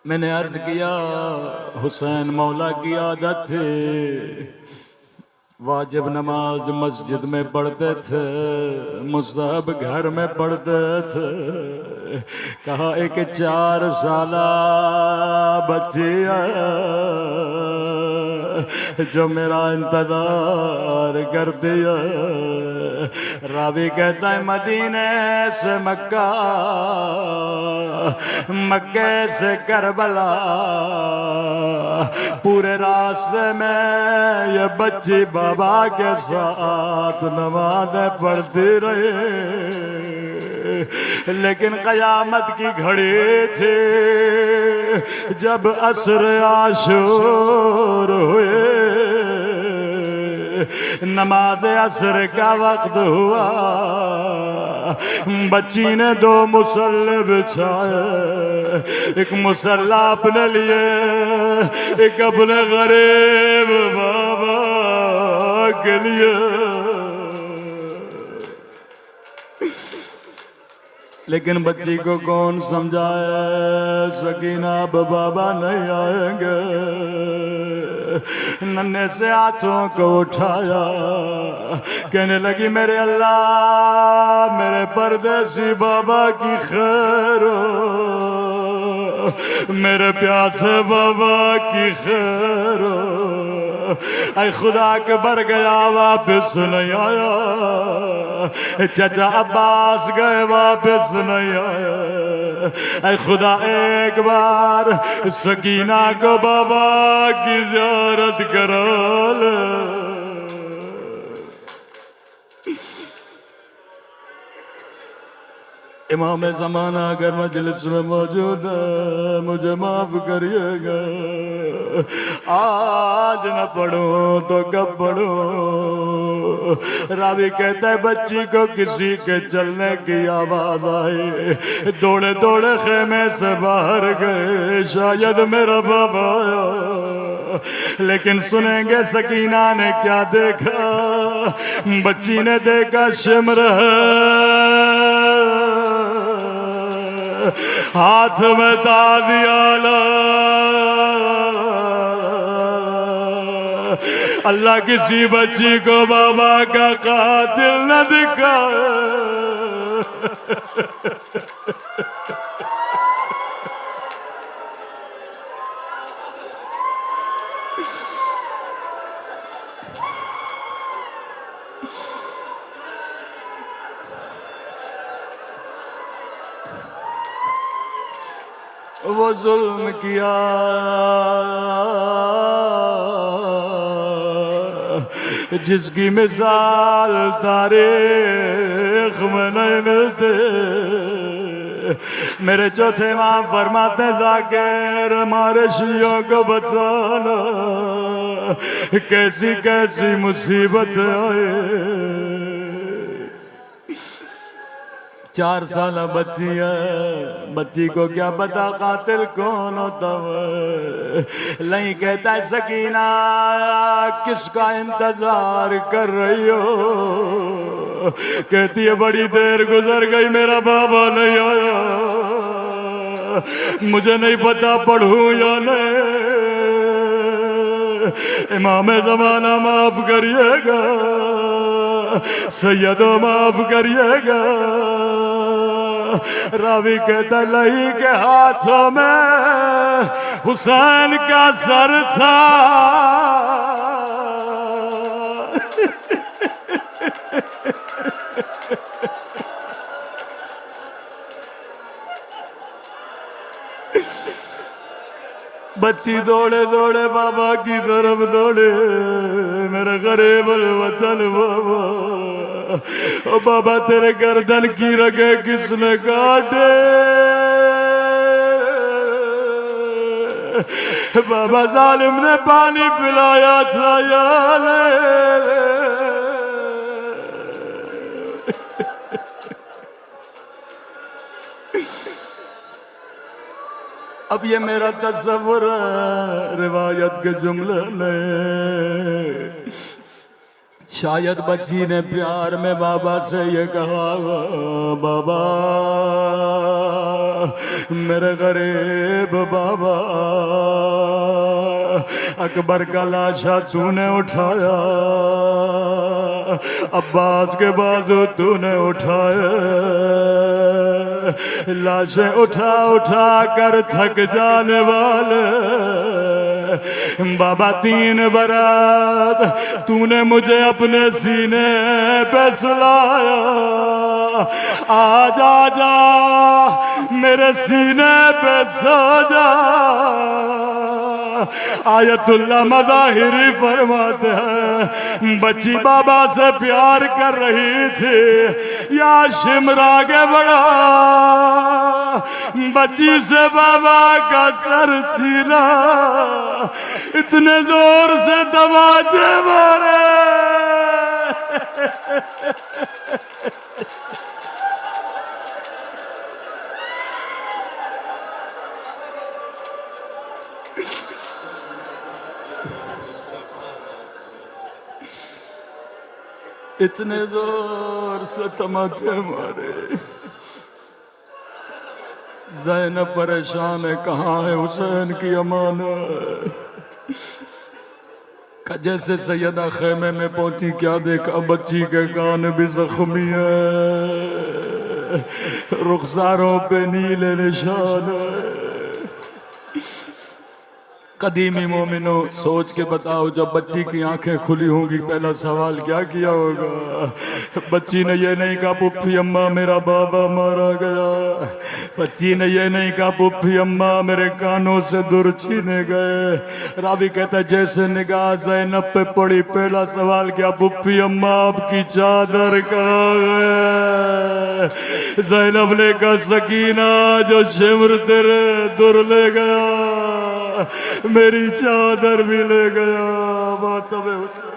मैंने अर्ज किया हुसैन मौला की आदत थी वाजिब नमाज मस्जिद में पढ़ते थे, मुस्तहब घर में पढ़ते थे। कहा एक 4 साला बच्ची जो मेरा इंतजार कर दिया। रावी कहता है मदीने से मक्का, मक्के से करबला, पूरे रास्ते में ये बच्ची बाबा के साथ नमाज़ें पढ़ती रही। लेकिन क़यामत की घड़ी थी जब असर आशूर हुए, नमाज असर का वक्त हुआ। बच्ची ने 2 मुसल्ले बिछाए, एक मुसल्ला अपने लिए, एक अपने गरीब बाबा के लिए। लेकिन बच्ची को कौन समझाए, सकीना अब बाबा नहीं आएंगे। नन्हे से हाथों को उठाया, कहने लगी मेरे अल्लाह मेरे परदेसी बाबा की खैर हो, मेरे प्यासे बाबा की खैर हो। ऐ खुदा के बर गया वापस नहीं आया, चाचा अब्बास गए वापस नहीं आया। ऐ खुदा एक बार सकीना को बाबा की ज़ियारत करा ले। इमाम ज़माना अगर मजलिस में मौजूद है मुझे माफ करिएगा, आज न पढ़ो तो कब पढ़ो। रावी कहता है बच्ची को किसी के चलने की आवाज आई, दौड़े दौड़े खेमे से बाहर गए, शायद मेरा बाबा आया। लेकिन सुनेंगे सकीना ने क्या देखा। बच्ची ने देखा शिमर है, हाथ में दादियाला। अल्लाह किसी बच्ची को बाबा का कातिल न दिखाए। वो जुल्म किया जिसकी मिसाल तारीख में नहीं मिलते। मेरे चौथे माँ फरमाते जाकर हमारे शियों को बचाना, कैसी कैसी मुसीबत आए। 4 साल बच्ची है, बच्ची को क्या पता कातिल कौन होता है। नहीं कहता है सकीना किसका इंतजार कर रही हो। कहती है बड़ी देर गुजर गई मेरा बाबा नहीं आया, मुझे नहीं पता पढ़ूं या नहीं। इमाम ज़माना माफ करिएगा, सैयदो माफ करिएगा। रावी कहता लही के हाथों में हुसैन का सर था। बच्ची दौड़े दौड़े बाबा की तरफ दौड़े, मेरे गरीब वतन बाबा। ओ बाबा तेरे गर्दन की रगे किसने काटे? बाबा जालिम ने पानी पिलाया था यार। अब ये मेरा तस्वुर है रिवायत के जुमले में। शायद बच्ची ने प्यार में बाबा से ये कहा, बाबा मेरे गरीब बाबा, अकबर का लाशा तूने उठाया, अब्बास के बाजू तूने उठाए, लाशें उठा उठा कर थक जाने वाले बाबा, 3 बरात तूने मुझे अपने सीने पे सुलाया। आजा जा मेरे सीने पे सो जा। आयतुल्लाह मज़ाहिरी फरमाते हैं बच्ची बाबा से प्यार कर रही थी या शिमरा के बड़ा, बच्ची से बाबा का सर छीना, इतने जोर से तमाचे मारे। इतने जोर से तमाचे मारे। ज़ैनब परेशान है, कहाँ है हुसैन की अमानत? जैसे सैयदा खेमे में पहुंची क्या देखा, बच्ची के कान भी जख्मी है, रुखसारों पे नीले निशान है। कदीमी मोमिनो सोच के बताओ, जब बच्ची की आंखें खुली होंगी पहला सवाल क्या किया होगा? बच्ची ने ये नहीं कहा पुप्पी अम्मा मेरा बाबा मारा गया, बच्ची ने ये नहीं कहा पुप्पी अम्मा मेरे कानों से दुर छीने गए। रावी कहता है जैसे निगाह ज़ैनब पे पड़ी पहला सवाल क्या, पुप्पी अम्मा आपकी चादर कहाँ है? ज़ैनब ने कहा सकीना जो शिमर तेरे दुर ले गया, मेरी चादर भी ले गया। मातम हुसैन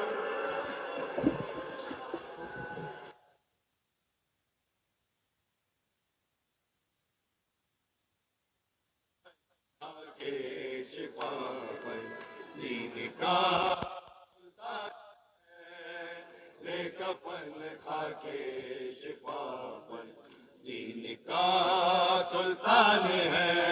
सुल्तान है।